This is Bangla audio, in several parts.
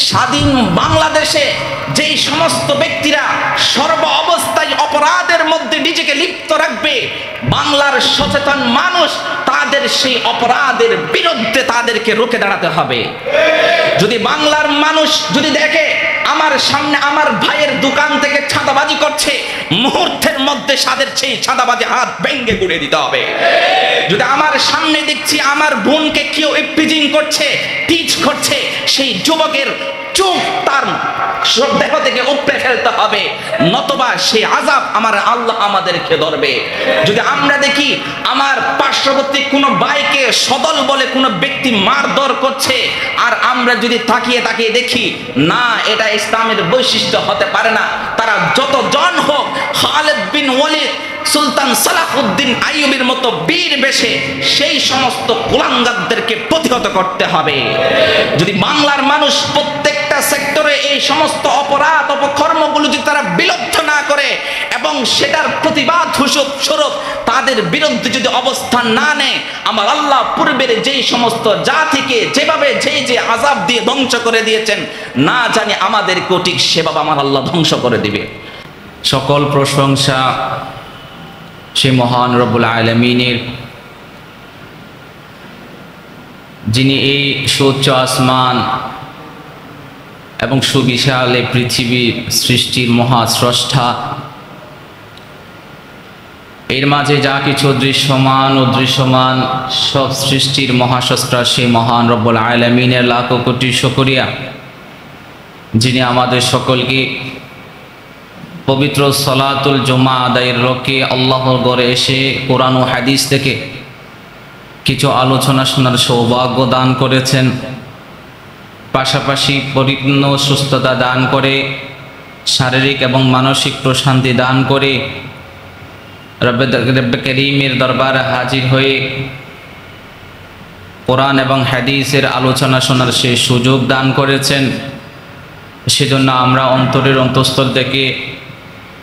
স্বাধীন বাংলাদেশে যেই সমস্ত ব্যক্তিরা সর্ব অবস্থায় অপরাধের মধ্যে নিজেকে লিপ্ত রাখবে, বাংলার সচেতন মানুষ তাদের সেই অপরাধের বিরুদ্ধে তাদেরকে রুখে দাঁড়াতে হবে। যদি বাংলার মানুষ যদি দেখে আমার সামনে আমার ভাইয়ের দোকান থেকে চাঁদাবাজি করছে, মুহূর্তের মধ্যে তাদের সেই চাঁদাবাজি হাত ভেঙে গুড়ে দিতে হবে। যদি আমার সামনে দেখছি আমার বোনকে কেউ ইপটিজিং করছে, টিচ করছে, সেই যুবকের চোখ তার দেহ থেকে উপড়ে ফেলতে হবে, নতবা সেই আযাব আমার আল্লাহ আমাদেরকে ধরবে। যদি আমরা দেখি আমার পার্শ্ববর্তী কোনো ভাইকে সদল বলে কোনো ব্যক্তি মারধর করছে, আর আমরা যদি তাকিয়ে তাকিয়ে দেখি না, এটা ইসলামের বৈশিষ্ট্য হতে পারে না, তারা যতজন হোক, খালিদ বিন ওয়ালিদ, সুলতান সালাহুদ্দিন আইয়ুবের মতো বীর বেশে সেই সমস্ত কুলাঙ্গারদেরকে প্রতিহত করতে হবে। যদি বাংলার মানুষ প্রত্যেকটা সেক্টরে এই সমস্ত অপরাধ অপকর্মগুলো যদি তারা বিলুপ্ত না করে এবং সেটার প্রতিবাদ স্বরূপ তাদের বিরুদ্ধে যদি অবস্থান না নেয়, আমার আল্লাহ পূর্বের যেই সমস্ত জাতিকে যেভাবে যে আযাব দিয়ে ধ্বংস করে দিয়েছেন, না জানি আমাদেরকেও ঠিক সেভাবে আমার আল্লাহ ধ্বংস করে দিবে। সকল প্রশংসা সে মহান রব্বুল আলামিনের, যিনি এই সুউচ্চ আসমান এবং সুবিশাল এই পৃথিবীর সৃষ্টির মহাস্রষ্টা। এর মাঝে যা কিছু দৃশ্যমান ও দৃশ্যমান সব সৃষ্টির মহাস্রষ্টা সে মহান রব্বুল আলামিনের লাখো কোটি শুকরিয়া, যিনি আমাদের সকলকে পবিত্র সালাতুল জুমা আদায়ের লক্ষ্যে আল্লাহর ঘরে এসে কোরআন ও হাদিস থেকে কিছু আলোচনা শোনার সৌভাগ্য দান করেছেন, পাশাপাশি পরিপূর্ণ সুস্থতা দান করে, শারীরিক এবং মানসিক প্রশান্তি দান করে রব্বে করিমের দরবারে হাজির হয়ে কোরআন এবং হাদিসের আলোচনা শোনার সে সুযোগ দান করেছেন। সেজন্য আমরা অন্তরের অন্তঃস্থল থেকে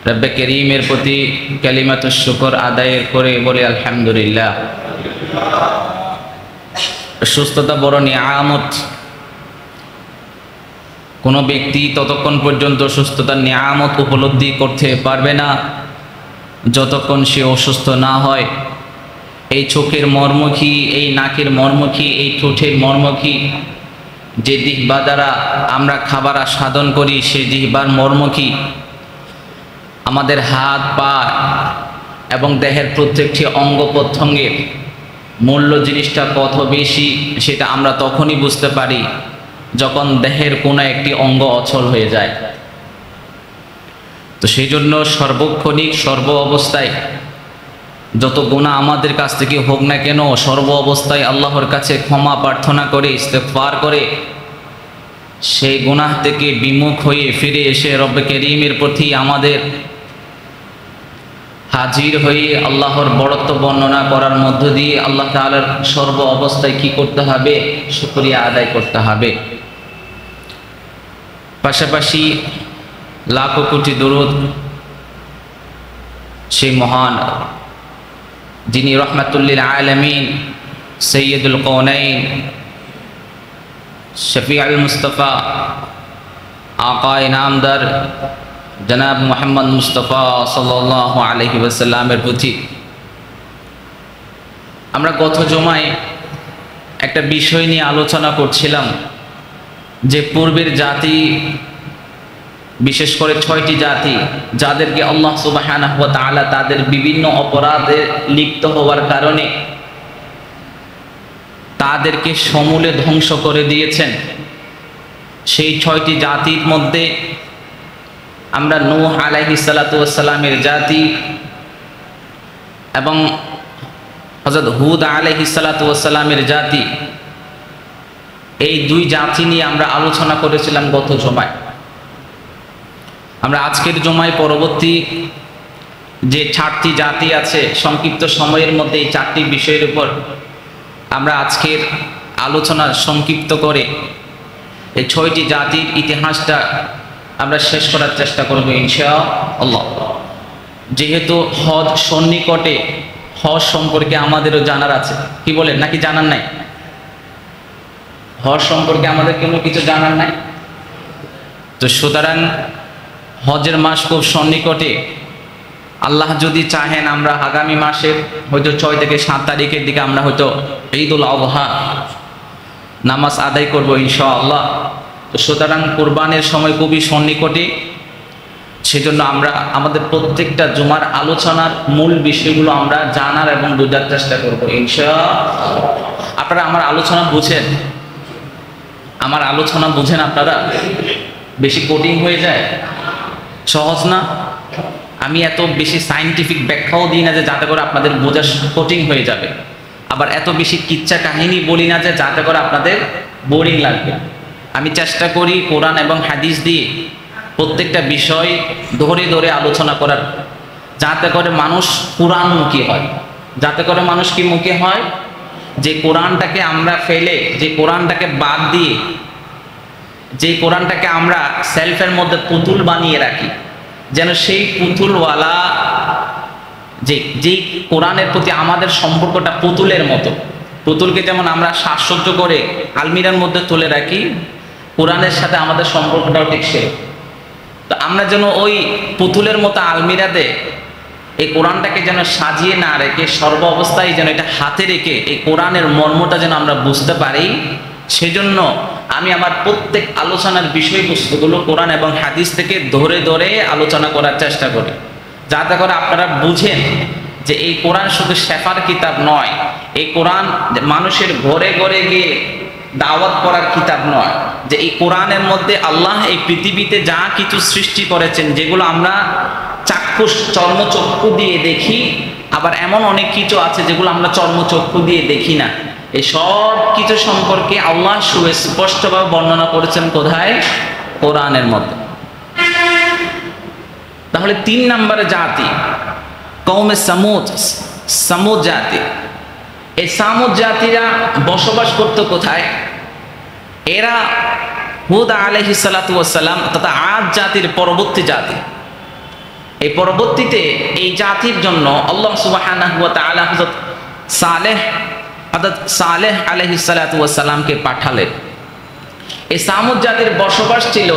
রব্বে করিমের প্রতি কালিমাতুশ শুকর আদায় করে বলি আলহামদুলিল্লাহ। সুস্থতা বড় নিয়ামত। কোনো ব্যক্তি ততক্ষণ পর্যন্ত সুস্থতার নিয়ামত উপলব্ধি করতে পারবে না যতক্ষণ সে অসুস্থ না হয়। এই চোখের মর্ম কি, এই নাকের মর্ম কি, এই ঠোঁটের মর্ম কি, যে জিহ্বা দ্বারা আমরা খাবার আস্বাদন করি সেই জিহ্বার মর্ম কি, আমাদের হাত পা এবং দেহের প্রত্যেকটি অঙ্গ প্রত্যঙ্গের মূল্য জিনিসটা কত বেশি সেটা আমরা তখনই বুঝতে পারি যখন দেহের কোনো একটি অঙ্গ অচল হয়ে যায়। তো সেই জন্য সর্বক্ষণিক সর্ব অবস্থায় যত গুনাহ আমাদের কাছ থেকে হোক না কেন, সর্ব অবস্থায় আল্লাহর কাছে ক্ষমা প্রার্থনা করে ইস্তেগফার করে সেই গুনাহ থেকে বিমুখ হয়ে ফিরে এসে রব্বে করিমের প্রতি আমাদের হাজির হয়ে আল্লাহর বড়ত্ব বর্ণনা করার মধ্য দিয়ে আল্লাহ তাআলার সর্ব অবস্থায় কি করতে হবে? শুকরিয়া আদায় করতে হবে। পাশাপাশি লাখো কোটি দরুদ সেই মহান যিনি রহমাতুল লিল আলামিন, সৈয়দুল কওনাইন, শফিউল মুস্তাফা, আকায়ে নামদার জনাব মুহাম্মদ মুস্তাফা সাল্লাল্লাহু আলাইহি ওয়াসাল্লামের প্রতি। আমরা গত জুমায় একটা বিষয় নিয়ে আলোচনা করছিলাম যে পূর্বের জাতি, বিশেষ করে 6টি জাতি যাদেরকে আল্লাহ সুবহানাহু ওয়া তাআলা তাদের বিভিন্ন অপরাধে লিপ্ত হওয়ার কারণে তাদেরকে সমূলে ধ্বংস করে দিয়েছেন। সেই 6টি জাতির মধ্যে আমরা নূহ আলাইহিস সালাতু ওয়াস সালামের জাতি এবং হযরত হুদ আলাইহিস সালাতু ওয়াস সালামের জাতি, এই দুই জাতি নিয়ে আমরা আলোচনা করেছিলাম গত জুমায়। আমরা আজকের জুমায় পরবর্তী যে 4টি জাতি আছে, সংক্ষিপ্ত সময়ের মধ্যে এই 4টি বিষয়ের উপর আমরা আজকের আলোচনা সংক্ষিপ্ত করে এই 6টি জাতির ইতিহাসটা আমরা শেষ করার চেষ্টা করব ইনশাআল্লাহ। যেহেতু হজ সন্নিকটে, হজ সম্পর্কে আমাদেরও জানার আছে। কি বলেন, নাকি জানার নাই? হজ সম্পর্কে আমাদের কোনো কিছু জানার নাই? তো সুতরাং হজের মাস খুব সন্নিকটে। আল্লাহ যদি চাহেন আমরা আগামী মাসের হয়তো 6 থেকে 7 তারিখের দিকে আমরা হয়তো ঈদুল আযহা নামাজ আদায় করব ইনশাআল্লাহ। তো সুতরাং কুরবানের সময় খুবই সন্নিকটে, সেজন্য আমরা আমাদের প্রত্যেকটা জুমার আলোচনার মূল বিষয়গুলো আমরা জানার এবং বোঝার চেষ্টা করব ইনশাআল্লাহ। আপনারা আমার আলোচনা বুঝেন? আমার আলোচনা বুঝেন আপনারা? বেশি কঠিন হয়ে যায়? সহজ না? আমি এত বেশি সায়েন্টিফিক ব্যাখ্যাও দিই না যে যাতে করে আপনাদের বোঝা কঠিন হয়ে যাবে, আবার এত বেশি কিচ্ছা কাহিনী বলি না যে যাতে করে আপনাদের বোরিং লাগবে। আমি চেষ্টা করি কোরআন এবং হাদিস দিয়ে প্রত্যেকটা বিষয় ধরে ধরে আলোচনা করার, যাতে করে মানুষ কোরআনমুখী হয়, যাতে করে মানুষ কি মুখী হয়, যে কোরআনটাকে আমরা ফেলে, যে কোরআনটাকে বাদ দিয়ে, যে কোরআনটাকে আমরা সেলফের মধ্যে পুতুল বানিয়ে রাখি, যেন সেই পুতুলওয়ালা যেই কোরআনের প্রতি আমাদের সম্পর্কটা পুতুলের মতো। পুতুলকে যেমন আমরা সাজসজ্জ করে আলমিরার মধ্যে তুলে রাখি, কোরআনের সাথে আমাদের সম্পর্কটাও ঠিক সে। তো আমরা যেন ওই পুতুলের মতো আলমিরাতে এই কোরআনটাকে যেন সাজিয়ে না রেখে সর্ব অবস্থায় যেন এটা হাতে রেখে এই কোরআনের মর্মটা যেন আমরা বুঝতে পারি, সেজন্য আমি আমার প্রত্যেক আলোচনার বিষয়বস্তুগুলো কোরআন এবং হাদিস থেকে ধরে ধরে আলোচনা করার চেষ্টা করি, যাতে করে আপনারা বুঝেন যে এই কোরআন শুধু শেফার কিতাব নয়, এই কোরআন মানুষের ঘরে ঘরে গিয়ে দাওয়াত করার কিতাব নয়, যে এই কোরআনের মধ্যে আল্লাহ এই পৃথিবীতে যা কিছু সৃষ্টি করেছেন, যেগুলো আমরা চাক্ষুষ চর্মচক্ষু দিয়ে দেখি, আবার এমন অনেক কিছু আছে যেগুলো আমরা চর্মচক্ষু দিয়ে দেখি না, এই সব কিছু সম্পর্কে আল্লাহ সুস্পষ্টভাবে বর্ণনা করেছেন কোথায়? কোরআনের মধ্যে। তাহলে 3 নম্বরে জাতি কওমে সামুদ জাতি। এই সামুদ জাতিরা বসবাস করত কোথায়? এরা হুদ আলাইহিস সালাতু ওয়াস সালাম তথা আদ জাতির পরবর্তী জাতি। এই পরবর্তীতে এই জাতির জন্য আল্লাহ সুবহানাহু ওয়া তাআলা হযরত সালেহ আলাইহিস সালাতু ওয়াস সালামকে পাঠালেন। এই সামুদ জাতির বসবাস ছিল,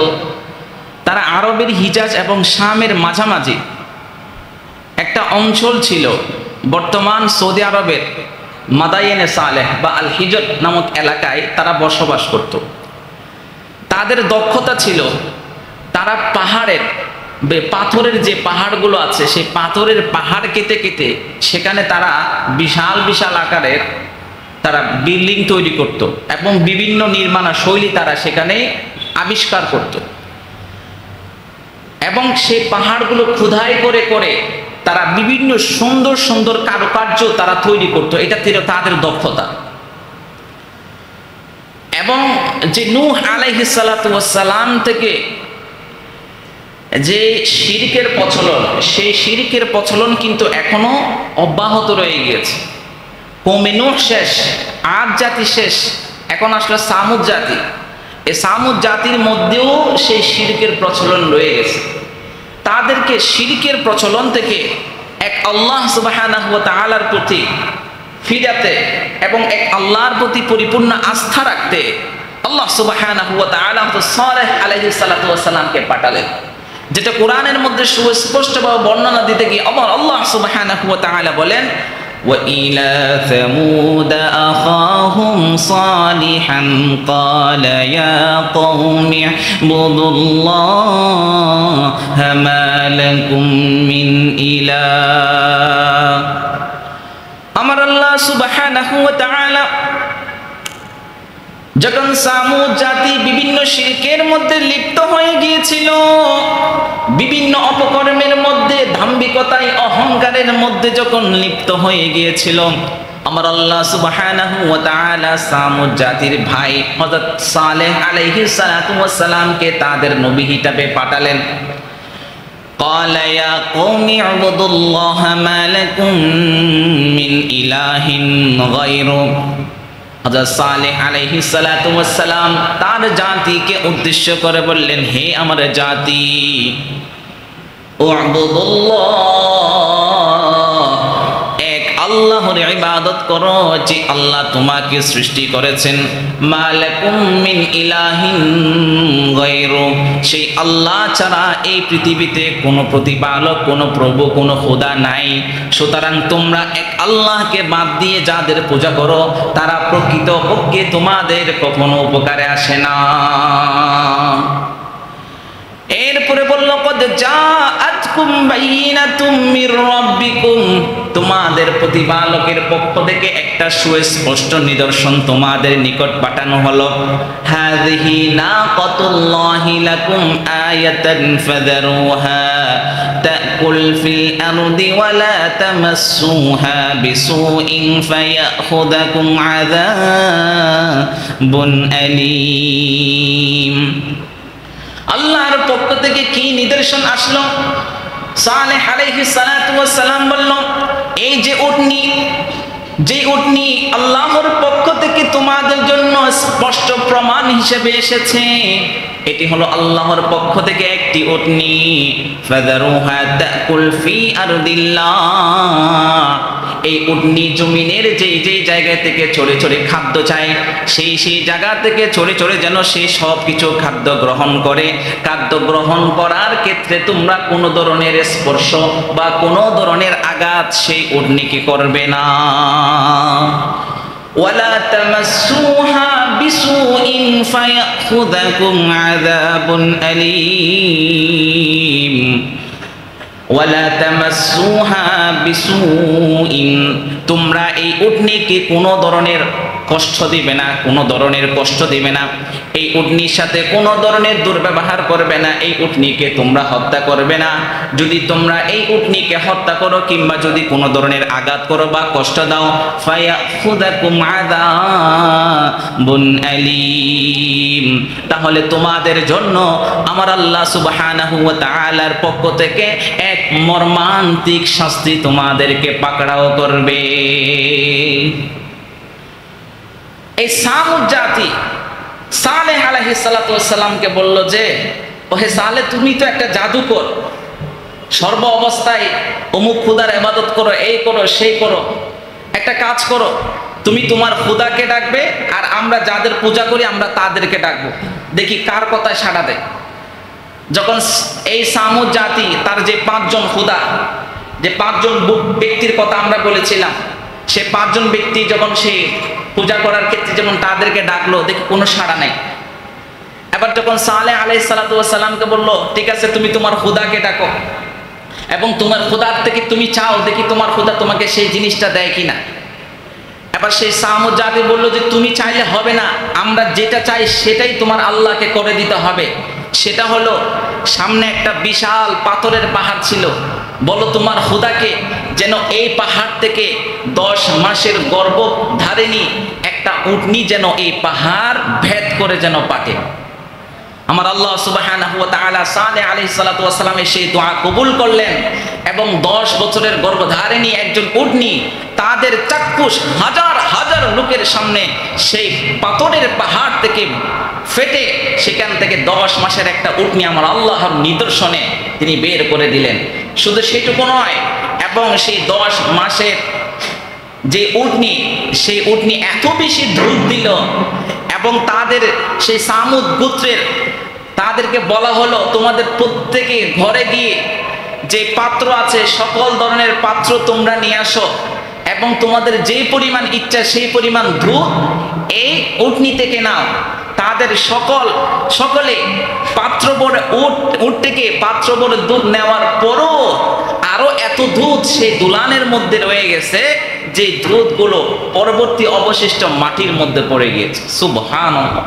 তারা আরবের হিজাজ এবং শামের মাঝামাঝি একটা অঞ্চল ছিল, বর্তমান সৌদি আরবের মাদায়েনে সালেহ বা আল হিজর নামক এলাকায় তারা বসবাস করত। তাদের দক্ষতা ছিল, তারা পাথরের যে পাহাড়গুলো আছে সেই পাথরের পাহাড় কেটে কেটে সেখানে তারা বিশাল বিশাল আকারের তারা বিল্ডিং তৈরি করত এবং বিভিন্ন নির্মাণ শৈলী তারা সেখানে আবিষ্কার করত, এবং সেই পাহাড়গুলো খোদাই করে করে তারা বিভিন্ন সুন্দর সুন্দর কারুকার্য তারা তৈরি করত। এটা ছিল তাদের দক্ষতা। এবং যে নূহ আলাইহিস সালাতু ওয়াস সালাম থেকে যে শিরকের প্রচলন, সেই শিরকের প্রচলন কিন্তু এখনো অব্যাহত রয়ে গিয়েছে। কওমে নূহ শেষ, আদ জাতি শেষ, এখন আসলে সামুদ জাতি। এই সামুদ জাতির মধ্যেও সেই শিরকের প্রচলন রয়ে গেছে। তাদেরকে শিরকের প্রচলন থেকে এক আল্লাহ সুবহানাহু ওয়া তাআলার প্রতি ফিরাতে এবং এক আল্লাহর প্রতি পরিপূর্ণ আস্থা রাখতে আল্লাহ সুবহানাহু ওয়া তাআলা সালেহ আলাইহিস সালাতু ওয়াস সালামকে পাঠালেন, যেটা কোরআনের মধ্যে সুস্পষ্টভাবে বর্ণনা দিতে গিয়ে আল্লাহ সুবহানাহু ওয়া তাআলা বলেন, وَإِلَى ثَمُودَ أَخَاهُمْ صَالِحًا قَالَ يَا قَوْمِ اعْبُدُوا اللَّهَ مَا لَكُمْ مِنْ إِلَٰهٍ। আমার আল্লাহ সুবহানাহু ওয়া তাআলা যখন সামুদ জাতি বিভিন্ন শিরকের মধ্যে লিপ্ত হয়ে গিয়েছিল, বিভিন্ন অপকর্মের মধ্যে, দাম্ভিকতায়, অহংকারের মধ্যে যখন লিপ্ত হয়ে গিয়েছিল, আমার আল্লাহ সুবহানাহু ওয়া তাআলা সামুদ জাতির ভাই হযরত সালেহ আলাইহিস সালাতু ওয়াস সালামকে তাদের নবী হিসেবে পাঠালেন। قال يا قوم اعبدوا الله ما لكم من إله غيره। হযরত সালেহ আলাইহিস সালাতু ওয়াস সালাম তার জাতিকে উদ্দেশ্য করে বললেন, হে আমার জাতি, উ'বুদুল্লাহ, এক আল্লাহর ইবাদত করো, যে আল্লাহ তোমাকে সৃষ্টি করেছেন, মা লাকুম মিন ইলাহিন গায়রু, সেই আল্লাহ ছাড়া এই পৃথিবীতে কোনো প্রতিপালক, কোনো প্রভু, কোনো খোদা নাই। সুতরাং তোমরা এক আল্লাহকে বাদ দিয়ে যাদের পূজা করো তারা প্রকৃতপক্ষে তোমাদের কখনো উপকারে আসে না। এরপরে বলল কদ জাআতকুম বাইয়িনাতুম মির রাব্বিকুম, তোমাদের প্রতিপালকের পক্ষ থেকে একটা সুস্পষ্ট নিদর্শন তোমাদের নিকট পাঠানো হলো। হাযিহি নাকাতুল্লাহি লাকুম আয়াতান ফাযারুহা তাকুল ফিল আরদি ওয়ালা তামাসসুহা বিসুইন ফায়াখুযাকুম আযাবুন আলীম। আল্লাহর পক্ষ থেকে কি নিদর্শন আসলো? সালেহ আলাইহিস সালাতু ওয়াস সালাম বলল, এই যে উটনি, যে উটনি আল্লাহর পক্ষ থেকে তোমাদের জন্য স্পষ্ট প্রমাণ হিসেবে এসেছে, এটি হলো আল্লাহর পক্ষ থেকে একটি উটনি। ফাযারুহা তাকুল ফি আরদিল্লাহ, এই উটনি জমিনের যেই যেই জায়গা থেকে চড়ে চড়ে খাদ্য চায় সেই সেই জায়গা থেকে চড়ে চড়ে যেন সে সব কিছু খাদ্য গ্রহণ করে। খাদ্য গ্রহণ করার ক্ষেত্রে তোমরা কোনো ধরনের স্পর্শ বা কোনো ধরনের আঘাত সেই উটনিকে করবে না। ওয়ালা তামাসসুহা বিসুইন ফায়াখুযাকুম আযাবুন আলীম। ওয়ালা তামাসসুহা বিসুইন, তোমরা এই উটনিকে কোনো ধরনের কষ্ট দিবে না, কোনো ধরনের কষ্ট দিবে না, এই উটনির সাথে কোনো ধরনের দুর্ব্যবহার করবে না, এই উটনিকে তোমরা হত্যা করবে না। যদি তোমরা এই উটনিকে হত্যা করো কিংবা যদি কোনো ধরনের আঘাত করো বা কষ্ট দাও, ফায়াখুযাকুম আযাবুন আলীম, তাহলে তোমাদের জন্য আমার আল্লাহ সুবহানাহু ওয়া তাআলার পক্ষ থেকে এক মর্মান্তিক শাস্তি তোমাদেরকে পাকড়াও করবে। এই সামুদ জাতি সালেহ আলাইহিস সালাতু ওয়াস সালামকে বলল যে, ওহে সালেহ, তুমি তো একটা জাদুকর, সর্ব অবস্থায় অমুক খোদার ইবাদত করো, এই করো সেই করো, একটা কাজ করো, তুমি তোমার খোদাকে ডাকবে আর আমরা যাদের পূজা করি আমরা তাদেরকে ডাকবো, দেখি কার কথায় সাড়া দেয়। যখন এই সামুদ জাতি তার যে 5 জন খোদা, যে 5 জন ব্যক্তির কথা আমরা বলেছিলাম, সে 5 জন ব্যক্তি যখন সে পূজা করার ক্ষেত্রে যেমন তাদেরকে ডাকলো, দেখি কোনো সাড়া নেই। এবার যখন সালেহ আলাইহিস সালাতু ওয়াস সালামকে বললো, ঠিক আছে তুমি তোমার খোদাকে ডাকো এবং তোমার খোদার থেকে তুমি চাও, দেখি তোমার খোদা তোমাকে সেই জিনিসটা দেয় কিনা। এবার সেই সামুদ জাতি বললো যে, তুমি চাইলে হবে না, আমরা যেটা চাই সেটাই তোমার আল্লাহকে করে দিতে হবে। সেটা হলো, সামনে একটা বিশাল পাথরের পাহাড় ছিল, বলো তোমার খোদাকে যেন এই পাহাড় থেকে 10 মাসের গর্ভধারিণী একটা উটনি যেন এই পাহাড় ভেদ করে যেন পাঠে। আমার আল্লাহ সুবহানাহু ওয়া তাআলা সালেহ আলাইহিস সালাতু ওয়াস সালামের সেই দোয়া কবুল করলেন এবং 10 বছরের গর্ভধারিণী একজন উটনি তাদের চাক্ষুষ হাজার হাজার লোকের সামনে সেই পাথরের পাহাড় থেকে ফেটে সেখান থেকে 10 মাসের একটা উটনি আমার আল্লাহর নিদর্শনে তিনি বের করে দিলেন। শুধু সেটুকু নয়, এবং সেই 10 মাসের যে উটনি, সেই উটনি এত বেশি দুধ দিল এবং তাদের সেই সামুদ গোত্রের তাদেরকে বলা হলো, তোমাদের প্রত্যেকে ঘরে গিয়ে যে পাত্র আছে সকল ধরনের পাত্র তোমরা নিয়ে আসো এবং তোমাদের যে পরিমাণ ইচ্ছা সেই পরিমাণ দুধ এই উটনি থেকে নাও। তাদের সকলে পাত্র ভরে উট থেকে পাত্র ভরে দুধ নেওয়ার পরও আরো এত দুধ সেই দুলানের মধ্যে রয়ে গেছে যে দুধগুলো পরবর্তী অবশিষ্ট মাটির মধ্যে পড়ে গিয়েছে। সুবহানাল্লাহ।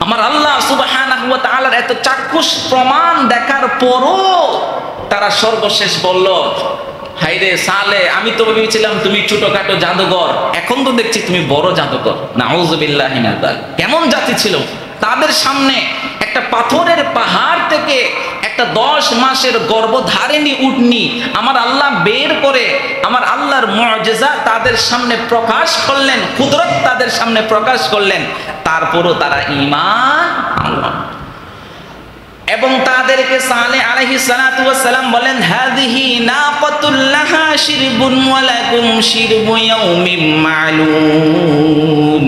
আমার আল্লাহ সুবহানাহু ওয়া তাআলার এত চাক্ষুষ প্রমাণ দেখার পরও তারা সর্বশেষ বলল, হাইরে সালেহ, আমি তো ভেবেছিলাম তুমি ছোটখাটো জাদুঘর, এখন তো দেখছি তুমি বড় জাদুঘর। নাউযুবিল্লাহি মিন যালিক। কেমন জাতি ছিল? তাদের সামনে একটা পাথরের পাহাড় থেকে একটা 10 মাসের গর্ভধারিণী উটনি আমার আল্লাহ বের করে আমার আল্লাহর মুআজিজা তাদের সামনে প্রকাশ করলেন, কুদরত তাদের সামনে প্রকাশ করলেন, তারপরও তারা ঈমান আনলো। এবং তাদেরকে সালেহ আলাইহিস সালাতু ওয়াস সালাম বলেন, হাযিহি নাকাতুল লাহা শিরবুন ওয়া লাকুম শিরবু ইয়াউমিন মা'লুম।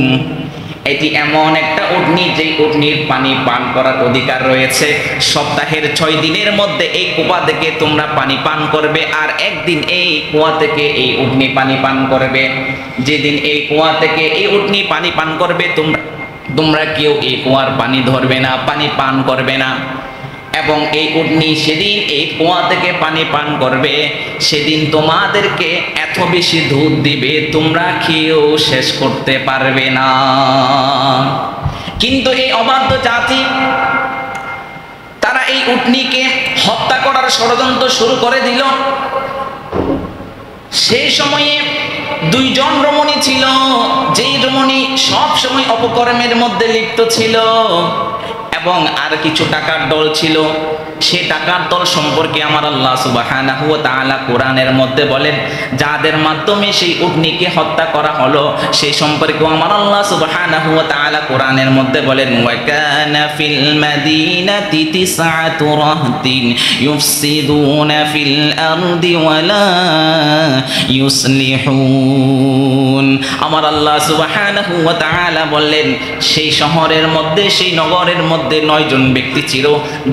এটি এমন একটা উটনি যেই উটনির পানি পান করার অধিকার রয়েছে। সপ্তাহের 6 দিনের মধ্যে এই কুয়া থেকে তোমরা পানি পান করবে, আর একদিন এই কুয়া থেকে এই উটনি পানি পান করবে। যেদিন এই কুয়া থেকে এই উটনি পানি পান করবে, তোমরা কেউ এই কুয়ার পানি ধরবে না, পানি পান করবে না। এবং এই উটনি সেদিন এই কুয়া থেকে পানি পান করবে, সেদিন তোমাদেরকে এত বেশি দুধ দিবে তোমরা কেউ শেষ করতে পারবে না। কিন্তু এই অবাধ্য জাতি তারা এই উটনিকে হত্যা করার ষড়যন্ত্র শুরু করে দিল। সেই সময়ে 2 জন রমণী ছিল, যেই রমণী সব সময় অপকর্মের মধ্যে লিপ্ত ছিল, এবং আর কিছু টাকার দল ছিল। সেই টাকার দল সম্পর্কে আমার আল্লাহ সুবহানাহু ওয়া তাআলা কোরআনের মধ্যে বলেন, যাদের মাধ্যমে সেই উটনিকে হত্যা করা হলো সেই সম্পর্কে আমার আল্লাহ সুবহানাহু ওয়া তাআলা কোরআনের মধ্যে বলেন, ওয়া কানা ফিল মাদিনাতি তিসআতু রাহতিন ইউফসিদুনা ফিল আরদি ওয়া লা ইউসলিহুন। আমার আল্লাহ সুবহানাহু ওয়া তাআলা বললেন, সেই শহরের মধ্যে, সেই নগরের মধ্যে 9 জন ব্যক্তি ছিল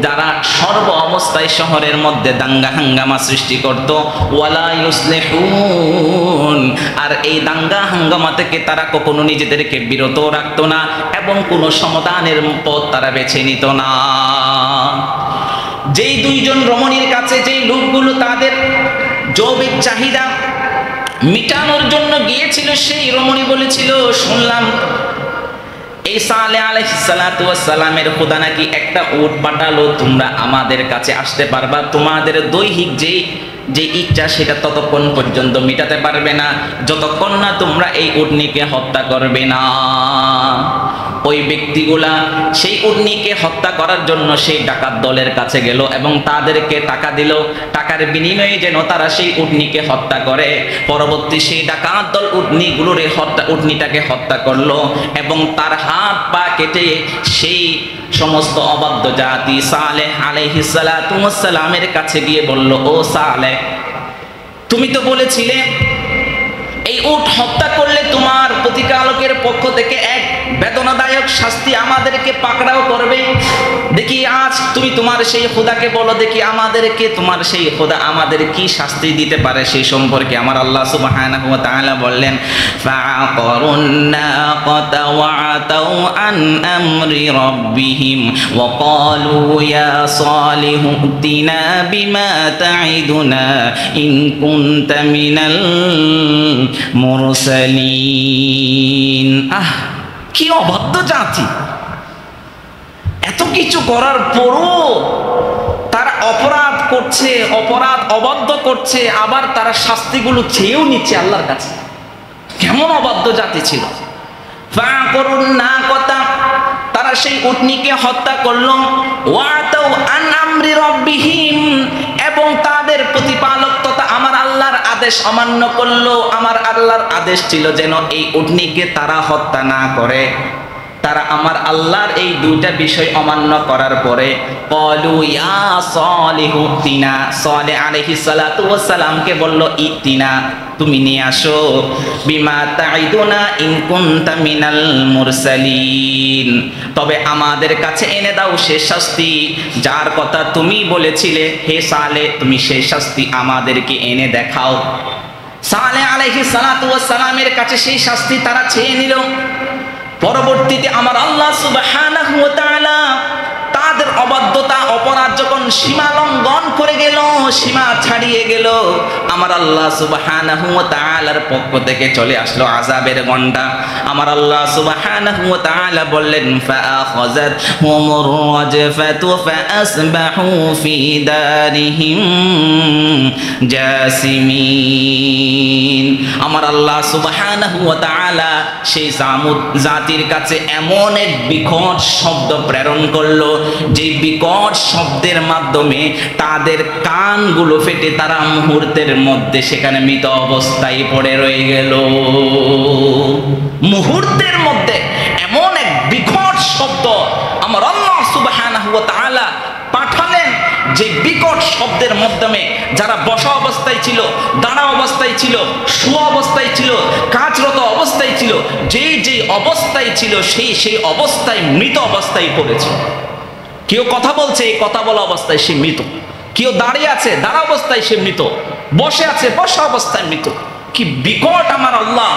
যারা সর্ব অবস্থায় শহরের মধ্যে দাঙ্গা হাঙ্গামা সৃষ্টি করত। ওয়ালা ইউসলিহুন, আর এই দাঙ্গা হাঙ্গামা থেকে তারা কখনো নিজেদেরকে বিরত রাখতো না এবং কোনো সমাধানের পথ তারা বেছে নিত না। যেই 2 জন রমণীর কাছে যেই লোকগুলো তাদের যৌবিক চাহিদা মিটানোর জন্য গিয়েছিল, সেই রমণী বলেছিল, শুনলাম এই সালেহ আলাইহিস সালাতু ওয়াস সালামের খোদা নাকি একটা উট পাঠালো, তোমরা আমাদের কাছে আসতে পারবা, তোমাদের দৈহিক যে ইচ্ছা সেটা ততক্ষণ পর্যন্ত মিটাতে পারবে না যতক্ষণ না তোমরা এই উটনিকে হত্যা করবে না। ওই ব্যক্তিগুলা সেই উটনিকে হত্যা করার জন্য সেই ডাকাত দলের কাছে গেল এবং তাদেরকে টাকা দিল, টাকার বিনিময়ে যেন তারা সেই উটনিকে হত্যা করে। পরবর্তী সেই ডাকাত দল উটনিটাকে হত্যা করলো এবং তার হাত পা কেটে সেই সমস্ত অবাধ্য জাতি সালেহ আলাইহিস সালাতু ওয়াস সালামের কাছে গিয়ে বলল, ও সালেহ, তুমি তো বলেছিলে এই উট হত্যা করলে তোমার প্রতিপালকের পক্ষ থেকে এক বেদনাদায়ক শাস্তি আমাদেরকে পাকড়াও করবে। দেখি আজ তুমি তোমার সেই খোদাকে বলো, দেখি আমাদেরকে তোমার সেই খোদা আমাদের কি শাস্তি দিতে পারে সেই সম্পর্কে। আমার আল্লাহ সুবহানাহু ওয়া তাআলা বললেন, ফাআকারুন নাকাতা ওয়া আতাউ আন আমরি রাব্বিহিম ওয়া ক্বালু ইয়া সালিহু তিনা বিমা তাইদুনা ইন কুনতা মিনাল মুরসালিন। কি অবাধ্য জাতি! এত কিছু করার পরও তারা অপরাধ করছে, অবাধ্য করছে, আবার তারা শাস্তিগুলো চেয়েও নিচ্ছে আল্লাহর কাছে। কেমন অবাধ্য জাতি ছিল! ফাআকুরুন নাকাতা, তারা সেই উটনিকে হত্যা করলো, ওয়াতাউ আন আমরি রাব্বিহিম, এবং তাদের প্রতিপালক তথা আমার আল্লাহর আদেশ অমান্য করলো। আমার আল্লাহর আদেশ ছিল যেন এই উটনিকে তারা হত্যা না করে। তারা আমার আল্লাহর এই 2টা বিষয় অমান্য করার পরে ক্বালু ইয়া সালিহু তিনা, সালেহ আলাইহিস সালাতু ওয়াস সালামকে বলল, ইতিনা, তুমি নিয়ে আসো, বিমা তাইদুনা ইন কুনতা মিনাল মুরসালিন, তবে আমাদের কাছে এনে দাও সে শাস্তি যার কথা তুমি বলেছিলে। হে সালেহ, তুমি সেই শাস্তি আমাদেরকে এনে দেখাও। সালেহ আলাইহিস সালাতু ওয়াস সালামের কাছে সেই শাস্তি তারা চেয়ে নিল। পরবর্তীতে আমার আল্লাহ সুবহানাহু ওয়া তাআলা তাদের অবাধ্যতা অপরাধ যখন সীমা লঙ্ঘন করে গেল, সীমা ছাড়িয়ে গেল, আমার আল্লাহ সুবহানাহু ওয়া তাআলার পক্ষ থেকে চলে আসলো আযাবের ঘণ্টা। আমার আল্লাহ সুবহানাহু ওয়া তাআলা বললেন, ফাআখাযাতহুমুর রাজফাতু ফাআসবাহু ফি দারিহিম জাসিমিন। আমার আল্লাহ সুবহানাহু ওয়া তাআলা সেই সামুদ জাতির কাছে এমন এক বিকট শব্দ প্রেরণ করলো, যে বিকট শব্দের মাধ্যমে তাদের কানগুলো ফেটে তারা মুহূর্তের মধ্যে সেখানে মৃত অবস্থায় পড়ে রয়ে গেল। মুহূর্তের মধ্যে এমন এক বিকট শব্দ আমার আল্লাহ সুবহানাহু ওয়া তাআলা পাঠালেন, যে বিকট শব্দের মাধ্যমে যারা বসা অবস্থায় ছিল, দাঁড়া অবস্থায় ছিল, শোয়া অবস্থায় ছিল, কাজরত অবস্থায় ছিল, যে অবস্থায় ছিল সেই অবস্থায় মৃত অবস্থায় পড়েছে। কেউ কথা বলছে, এই কথা বলা অবস্থায় সে মৃত। কেউ দাঁড়িয়ে আছে, দাঁড়া অবস্থায় সে মৃত। বসে আছে, বসা অবস্থায় মৃত। কি বিকট আমার আল্লাহ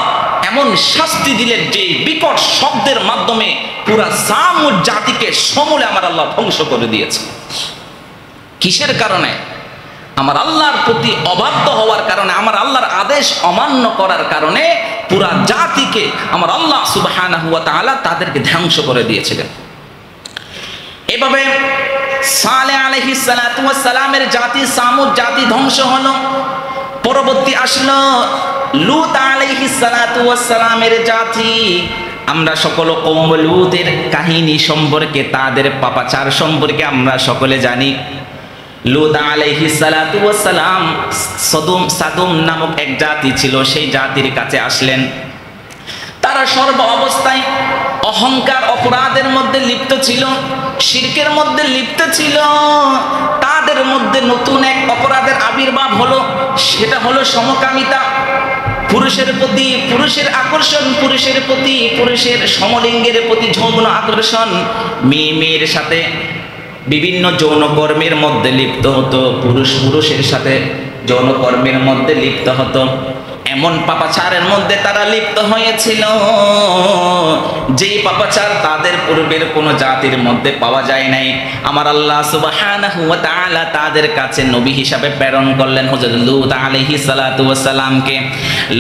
এমন শাস্তি দিলেন যে বিকট শব্দের মাধ্যমে পুরা সামুদ জাতিকে সমূলে আমার আল্লাহ ধ্বংস করে দিয়েছে। কিসের কারণে? আমার আল্লাহর প্রতি অবাধ্য হওয়ার কারণে, আমার আল্লাহর আদেশ অমান্য করার কারণে পুরা জাতিকে আমার আল্লাহ সুবহানাহু ওয়া তাআলা তাদেরকে ধ্বংস করে দিয়েছিলেন। এভাবে সালেহ আলাইহিস সালাতু ওয়াস সালামের জাতি সামুদ জাতি ধ্বংস হলো। পরবর্তী আসলো লূত আলাইহিস সালাতু ওয়াস সালামের জাতি। আমরা সকল কওম লূতের কাহিনী সম্পর্কে, তাদের পাপাচার সম্পর্কে আমরা সকলে জানি। লূত আলাইহিস সালাতু ওয়াস সালাম সাদুম নামক এক জাতি ছিল, সেই জাতির কাছে আসলেন। তারা সর্ব অবস্থায় অহংকার অপরাধের মধ্যে লিপ্ত ছিল, শিরকের মধ্যে লিপ্ত ছিল। তাদের মধ্যে নতুন এক অপরাধের আবির্ভাব হলো, সেটা হলো সমকামিতা। পুরুষের প্রতি পুরুষের আকর্ষণ, পুরুষের প্রতি পুরুষের সমলিঙ্গের প্রতি যৌন আকর্ষণ, মেয়ের সাথে বিভিন্ন যৌনকর্মের মধ্যে লিপ্ত হতো, পুরুষের সাথে যৌনকর্মের মধ্যে লিপ্ত হতো। এমন পাপাচারের মধ্যে তারা লিপ্ত হয়েছিল যেই পাপাচার তাদের পূর্বের কোন জাতির মধ্যে পাওয়া যায় নাই। আমার আল্লাহ সুবহানাহু ওয়া তাআলা তাদের কাছে নবী হিসাবে প্রেরণ করলেন হযরত লূত আলাইহিস সালাতু ওয়াস সালামকে।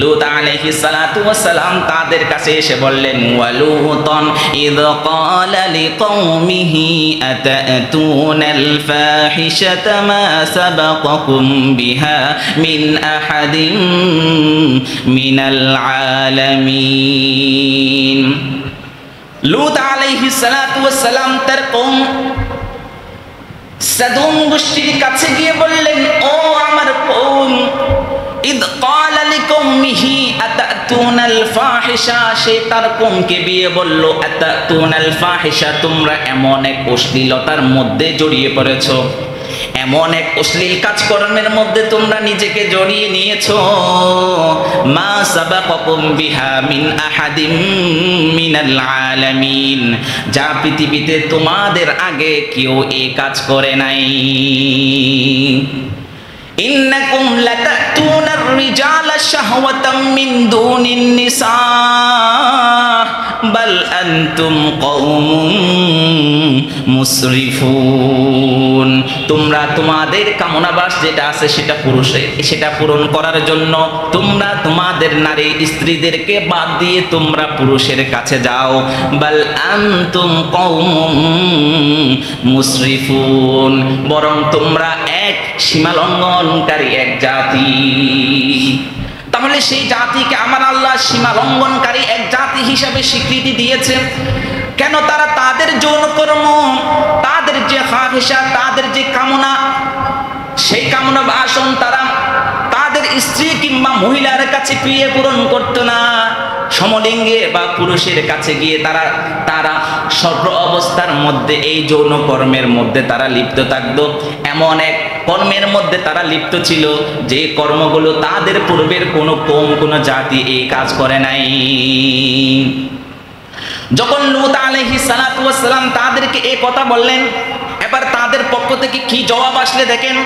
লূত আলাইহিস সালাতু ওয়াস সালাম তাদের কাছে এসে বললেন, ওয়া লূতন ইয ক্বালা লিকওমিহি আতাতুনাল ফাহিশাতা মা সাবাকাকুম বিহা মিন আহাদিন মিনাল আলামিন। লূত আলাইহিস সালাতু ওয়াস সালাম তার কওম সাদুম গোষ্ঠীর কাছে গিয়ে বললেন, ও আমার কওম, ইদ ক্বালা লিকওমিহি আতাতুনাল ফাহিশা, সে তার কওমকে বিয়ে বলল, আতাতুনাল ফাহিশা, তোমরা এমন এক অশ্লীলতার মধ্যে জড়িয়ে পড়েছো, এমন এক অশ্লীল কাজকর্মের মধ্যে তোমরা নিজেকে জড়িয়ে নিয়েছো। মা সাবাকাকুম বিহা মিন আহাদিম মিনাল আলামিন, যা পৃথিবীতে তোমাদের আগে কেউ এই কাজ করে নাই। ইন্নাকুম লাতাতুনার রিজালা শাহওয়াতাম মিন দুনিন নিসা বাল আনতুম কওমুম মুসরিফুন, তোমরা তোমাদের কামনাবাস যেটা আছে সেটা পূরণ করার জন্য তোমরা তোমাদের নারী স্ত্রীদেরকে বাদ দিয়ে তোমরা পুরুষের কাছে যাও। বাল আনতুম কওমুম মুসরিফুন, বরং তোমরা এক সীমালঙ্ঘনকারী এক জাতি। তাহলে সেই জাতিকে আমার আল্লাহ সীমা লঙ্ঘনকারী এক জাতি হিসাবে স্বীকৃতি দিয়েছে। কেন? তারা তাদের যৌনকর্ম, তাদের যে ফাহিশা, তাদের যে কামনা, সেই কামনা বাসন তারা তাদের স্ত্রী কিংবা মহিলার কাছে প্রিয় পূরণ করতো না। সমলিঙ্গে বা পুরুষের কাছে গিয়ে তারা সর্ব অবস্থার মধ্যে এই যৌন কর্মের মধ্যে তারা লিপ্ত থাকতো। এমন এক কর্মের মধ্যে তারা লিপ্ত ছিল যে কর্মগুলো তাদের পূর্বের কোনো কওম, কোনো জাতি এই কাজ করে নাই। যখন লূত আলাইহিস সালাতু ওয়াস সালাম তাদেরকে এই কথা বললেন, এবার তাদের পক্ষ থেকে কি জবাব আসলে দেখেন।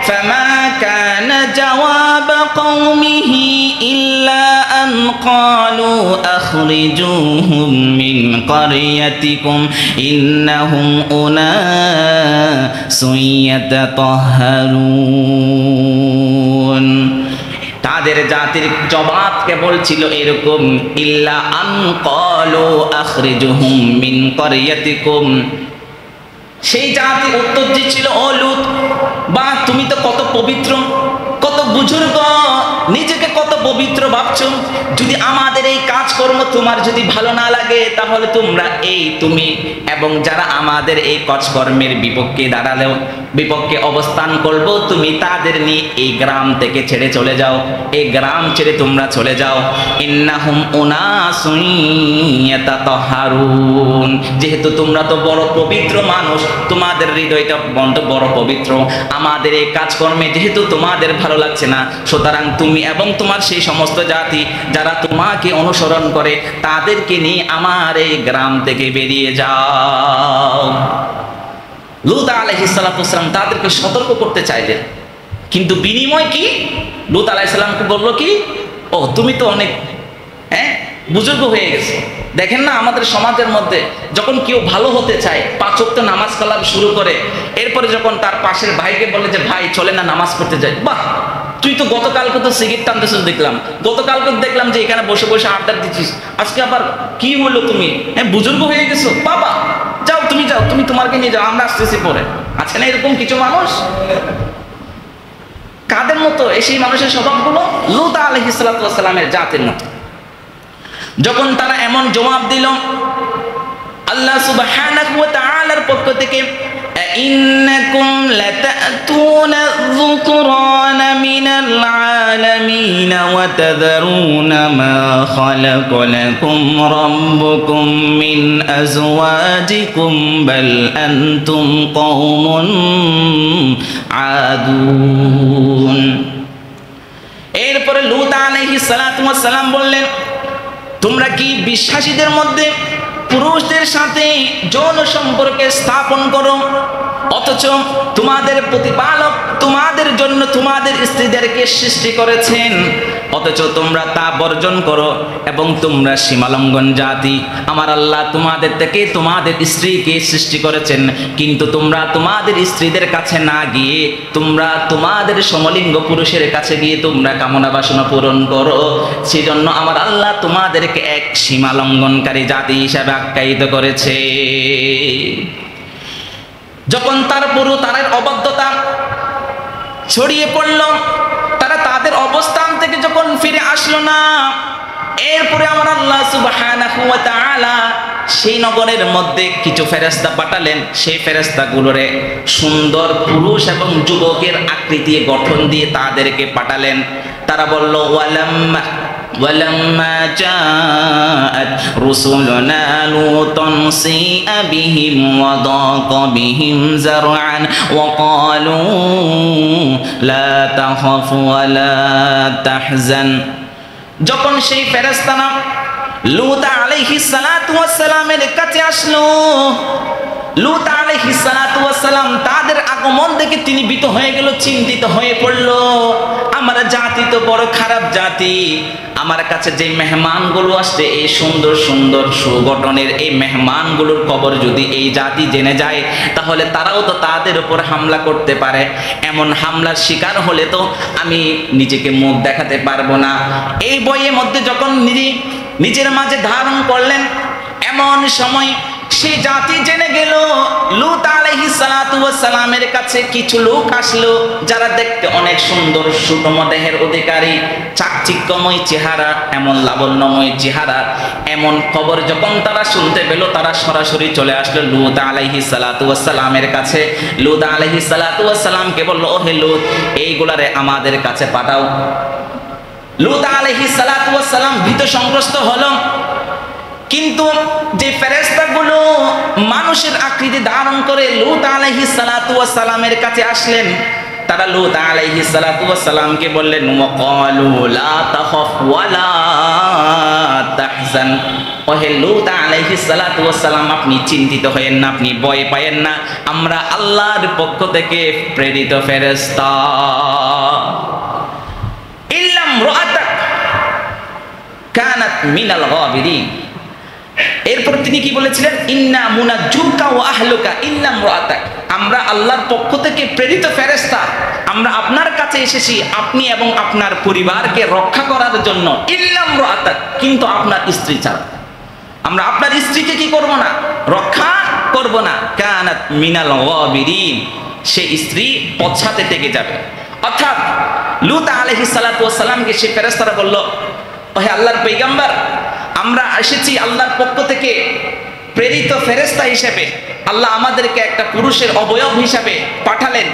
ফামা কানা জওয়াব কওমিহি ইল্লা আন ক্বালু আখরিজুহুম মিন ক্বরিয়াতিকুম ইন্নাহুম উনাসুন ইয়াতাতাহহারুন, তাদের জাতির জবাব কেবল ছিল এরকম, ইল্লা আন ক্বালু আখরিজুহুম মিন ক্বরিয়াতিকুম, সেই জাতি উত্তর দিচ্ছিল, ও লূত, বা তুমি তো কত পবিত্র, কত বুজুর্গ, নিজেকে কত পবিত্র ভাবছো। যদি আমাদের এই কাজকর্ম তোমার যদি ভালো না লাগে, তাহলে তোমরা তুমি এবং যারা আমাদের এই কাজকর্মের বিপক্ষে দাঁড়ালেও, বিপক্ষে অবস্থান করবো, তুমি তাদের নিয়ে এই গ্রাম থেকে ছেড়ে চলে যাও, এই গ্রাম ছেড়ে তোমরা চলে যাও। ইন্নাহুম উনাসুন ইয়াতাতাহহারুন, যেহেতু তোমরা তো বড় পবিত্র মানুষ, তোমাদের হৃদয়টা বড় পবিত্র, আমাদের এই কাজকর্মে যেহেতু তোমাদের ভালো লাগছে না, সুতরাং তুমি এবং তোমার সেই সমস্ত জাতি যারা তোমাকে অনুসরণ করে, তাদেরকে নিয়ে আমার এই গ্রাম থেকে বেরিয়ে যাও। লূত আলাইহিস সালাম তাদেরকে সতর্ক করতে চাইলেন, কিন্তু বিনিময় কি? লূত আলাইহিস সালামকে বললো কি, ও তুমি তো অনেক বুজুর্গ হয়ে গেছে। দেখেন না আমাদের সমাজের মধ্যে যখন কেউ ভালো হতে চায়, 5 ওয়াক্ত নামাজ কালাম শুরু করে, এরপরে যখন তার পাশের ভাইকে বলে যে ভাই চলে না নামাজ পড়তে যাই, বাহ তুই তো গতকালকে তো সিগারেট টানতেছিস দেখলাম, গতকালকে দেখলাম যে এখানে বসে বসে আড্ডা দিচ্ছিস, আজকে আবার কি হলো, তুমি বুজুর্গ হয়ে গেছো, বাবা যাও তুমি যাও, তুমি তোমাকে নিয়ে যাও, আমরা আসতেছি পরে। আছে না এরকম কিছু মানুষ? কাদের মতো সেই মানুষের স্বভাবগুলো? লূত আলাইহিস সালামের জাতের মতো। যখন তারা এমন জবাব দিল, আল্লাহ সুবহানাহু ওয়া তাআলার পক্ষ থেকে ইন্নাকুম লাতাতুনা যুকরানা মিনাল আলামিন ওয়া তাযারুনা মা খালাকা লাকুম রাব্বুকুম মিন আজওয়াজিকুম বাল আনতুম কওমুন আদুন। এরপরে লূত আলাইহিস সালাম বললেন, তোমরা কি বিশ্বাসীদের মধ্যে পুরুষদের সাথে যৌন সম্পর্কে স্থাপন করো, অথচ তোমাদের প্রতিপালক তোমাদের জন্য তোমাদের স্ত্রীদেরকে সৃষ্টি করেছেন, অথচ তোমরা তা বর্জন করো এবং তোমরা সীমালঙ্ঘন জাতি। আমার আল্লাহ তোমাদের থেকে তোমাদের স্ত্রীকে সৃষ্টি করেছেন, কিন্তু তোমরা তোমাদের স্ত্রীদের কাছে না গিয়ে তোমরা তোমাদের সমলিঙ্গ পুরুষের কাছে গিয়ে তোমরা কামনা বাসনা পূরণ করো। সেজন্য আমার আল্লাহ তোমাদেরকে এক সীমালঙ্ঘনকারী জাতি হিসাবে আখ্যায়িত করেছে। যখন তাদের অবাধ্যতা ছড়িয়ে পড়ল, তারা তাদের অবস্থান থেকে যখন ফিরে আসলো না, এরপরে আমার আল্লাহ সুবহানাহু ওয়া তাআলা সেই নগরের মধ্যে কিছু ফেরেশতা পাঠালেন। সেই ফেরেশতাগুলোরে সুন্দর পুরুষ এবং যুবকের আকৃতি গঠন দিয়ে তাদেরকে পাঠালেন। তারা বলল, ولما جاءت رسلنا لوطا سيء بهم وضاق بهم زرعا وقالوا لا تخف ولا تحزن। যখন সেই ফেরেশতারা লূত আলাইহিস সালামের কাছে আসলো, লূত আলাইহিস সালাম তাদের আগমন দেখে তিনি ভীত হয়ে গেল, চিন্তিত হয়ে পড়ল। আমার জাতি তো বড় খারাপ জাতি, আমার কাছে যে মেহমানগুলো আসছে, এই সুন্দর সুন্দর সুগঠনের এই মেহমানগুলোর খবর যদি এই জাতি জেনে যায়, তাহলে তারাও তো তাদের উপর হামলা করতে পারে। এমন হামলার শিকার হলে তো আমি নিজেকে মুখ দেখাতে পারবো না। এই বইয়ের মধ্যে যখন নিজের মাঝে ধারণ করলেন, এমন সময় সেই জাতি জেনে গেল লূত আলাইহিস সালামের কাছে কিছু লোক আসলো, যারা দেখতে অনেক সুন্দর, সুষম দেহের অধিকারী, চাকচিক্যময় চেহারা, এমন লাবণ্যময় চেহারা। এমন খবর যখন তারা শুনতে পেল, তারা সরাসরি চলে আসলো লূত আলাইহিস সালামের কাছে। লূত আলাইহিস সালামকে বলল, ও হে লূত, এইগুলারে আমাদের কাছে পাঠাও। লূত আলাইহিস সালাম ভীত সংগ্রস্ত হলো, কিন্তু যে ফেরেশতাগুলো মানুষের আকৃতি ধারণ করে লূত আলাইহিস সালামের কাছে আসলেন, তারা লূত আলাইহিস সালামকে বললেন, ওয়াকালু লা তাখাফ ওয়ালা তাহজান। ওহে লূত আলাইহিস সালাম, আপনি চিন্তিত হয়েন না, আপনি ভয় পায়েন না, আমরা আল্লাহর পক্ষ থেকে প্রেরিত ফেরেশতা। ইল্লাম রাআতাক কানাত মিনাল গাবিরিন। এরপর তিনি কি বলেছিলেন, ইন্না মুনাজ্জুকা ওয়া আহলুকা ইল্লা ইমরাতাক, আমরা আল্লাহর পক্ষ থেকে প্রেরিত ফেরেশতা, আমরা আপনার কাছে এসেছি আপনি এবং আপনার পরিবারকে রক্ষা করার জন্য। ইল্লা ইমরাতাক, কিন্তু আপনার স্ত্রী ছাড়া। আমরা আপনার স্ত্রীকে কি করব না? রক্ষা করব না। কানাত মিনাল গাবিরিন, সেই স্ত্রী পশ্চাতে থেকে যাবে। অর্থাৎ লূত আলাইহিস সালাতু ওয়াস সালামকে সেই ফেরেশতারা বলল, ওহে আল্লাহর পয়গম্বর, আমরা এসেছি আল্লাহর পক্ষ থেকে প্রেরিত ফেরেশতা হিসেবে। আল্লাহ আমাদেরকে একটা পুরুষের অবয়ব হিসাবে পাঠালেন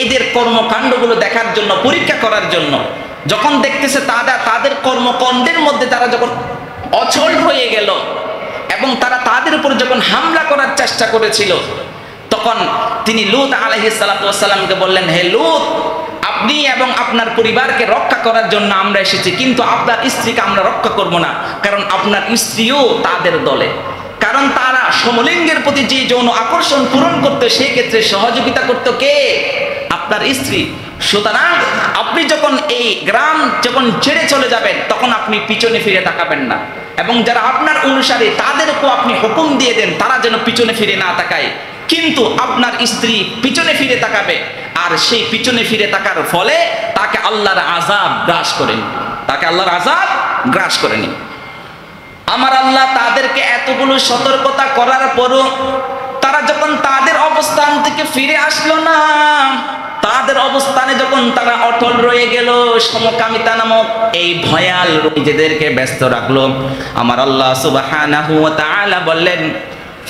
এদের কর্মকাণ্ডগুলো দেখার জন্য, পরীক্ষা করার জন্য। যখন দেখতেছে তাদের কর্মকাণ্ডের মধ্যে তারা যখন অচল হয়ে গেল এবং তারা তাদের উপর যখন হামলা করার চেষ্টা করেছিল, তখন তিনি লূত আলাইহিস সালাতু ওয়াস সালামকে বললেন, হে লূত, আপনি এবং আপনার পরিবারকে রক্ষা করার জন্য আমরা এসেছি, কিন্তু আপনার স্ত্রীকে আমরা রক্ষা করব না, কারণ আপনার স্ত্রীও তাদের দলে। কারণ তারা সমলিঙ্গের প্রতি যে যৌন আকর্ষণ পূরণ করতো, সেই ক্ষেত্রে সহযোগিতা করতো কে? আপনার স্ত্রী। সুতরাং আপনি যখন এই গ্রাম যখন ছেড়ে চলে যাবেন, তখন আপনি পিছনে ফিরে তাকাবেন না, এবং যারা আপনার অনুসারী তাদেরকেও আপনি হুকুম দিয়ে দেন তারা যেন পিছনে ফিরে না তাকায়। কিন্তু আপনার স্ত্রী পিছনে ফিরে তাকাবে, আর সেই পিছনে ফিরে তাকার ফলে তাকে আল্লাহর আযাব গ্রাস করেন, তাকে আল্লাহর আযাব গ্রাস করেনি। আমার আল্লাহ তাদেরকে এতগুলো সতর্কতা করার পরও তারা যখন তাদের অবস্থান থেকে ফিরে আসলো না, তাদের অবস্থানে যখন তারা অটল রয়ে গেল, সমকামিতা নামক এই ভয়াল নিজেদেরকে ব্যস্ত রাখলো, আমার আল্লাহ সুবহানাহু ওয়া তাআলা বললেন,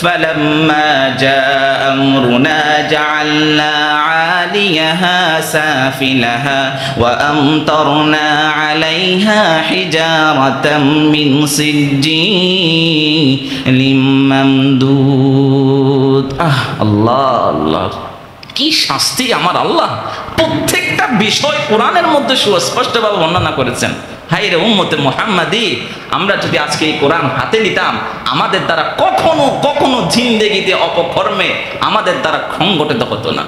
فَلَمَّا جَاءَ أَمْرُنَا جَعَلْنَا عَالِيَهَا سَافِلَهَا وَأَمْطَرْنَا عَلَيْهَا حِجَارَةً مِّن سِجِّيلٍ مَّمْدُودٍ। আল্লাহ আল্লাহ, কি শাস্তি আমার আল্লাহ! প্রত্যেকটা বিষয় কোরআনের মধ্যে সুস্পষ্টভাবে বর্ণনা করেছেন। হায় রে উম্মতে মুহাম্মাদি, আমরা যদি আজকে এই কোরআন হাতে নিতাম, আমাদের দ্বারা কখনো কখনো জিন্দেগিতে অপকর্মে আমাদের দ্বারা সংগঠিত হতো না।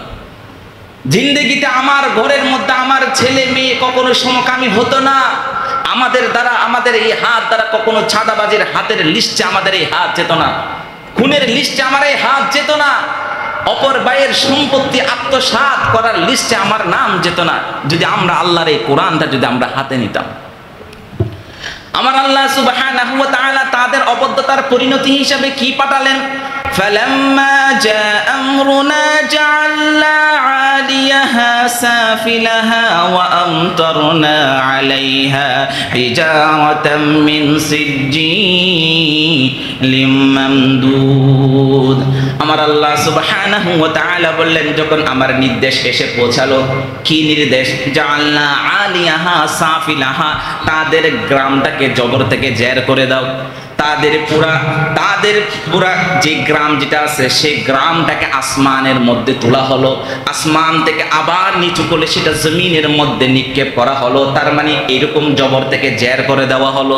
জিন্দেগিতে আমার ঘরের মধ্যে আমার ছেলে মেয়ে কখনো সমকামী হতো না। আমাদের দ্বারা, আমাদের এই হাত দ্বারা কখনো ছাদাবাজির হাতের লিস্টে আমাদের এই হাত যেত না, খুনের লিস্টে আমার এই হাত যেত না, অপর ভাইয়ের সম্পত্তি আত্মসাৎ করার লিস্টে আমার নাম যেত না, যদি আমরা আল্লাহর এই কোরআনটা যদি আমরা হাতে নিতাম। আমার আল্লাহ সুবহানাহু ওয়া তাআলা তাদের অবদ্ধতার পরিণতি হিসাবে কি পাঠালেন? ফালাম্মা জাআ আমরুনা জাআলনা আলিয়াহা সাফিলাহা ওয়া আমতারনা আলাইহা হিজারাতাম মিন সিজ্জিলিম মামদুদ। আমার আল্লাহ সুবহানাহু ওয়া তাআলা বললেন, যখন আমার নির্দেশ এসে পৌঁছালো, কি নির্দেশ? জাআলনা আলিয়াহা সাফিলাহা, তাদের গ্রামটাকে জবর থেকে জের করে দাও, তাদের পুরা যে গ্রাম যেটা আছে সেই গ্রামটাকে আসমানের মধ্যে তোলা হলো, আসমান থেকে আবার নিচু করে সেটা জমিনের মধ্যে নিক্ষেপ করা হলো। তার মানে এরকম জবর থেকে জের করে দেওয়া হলো,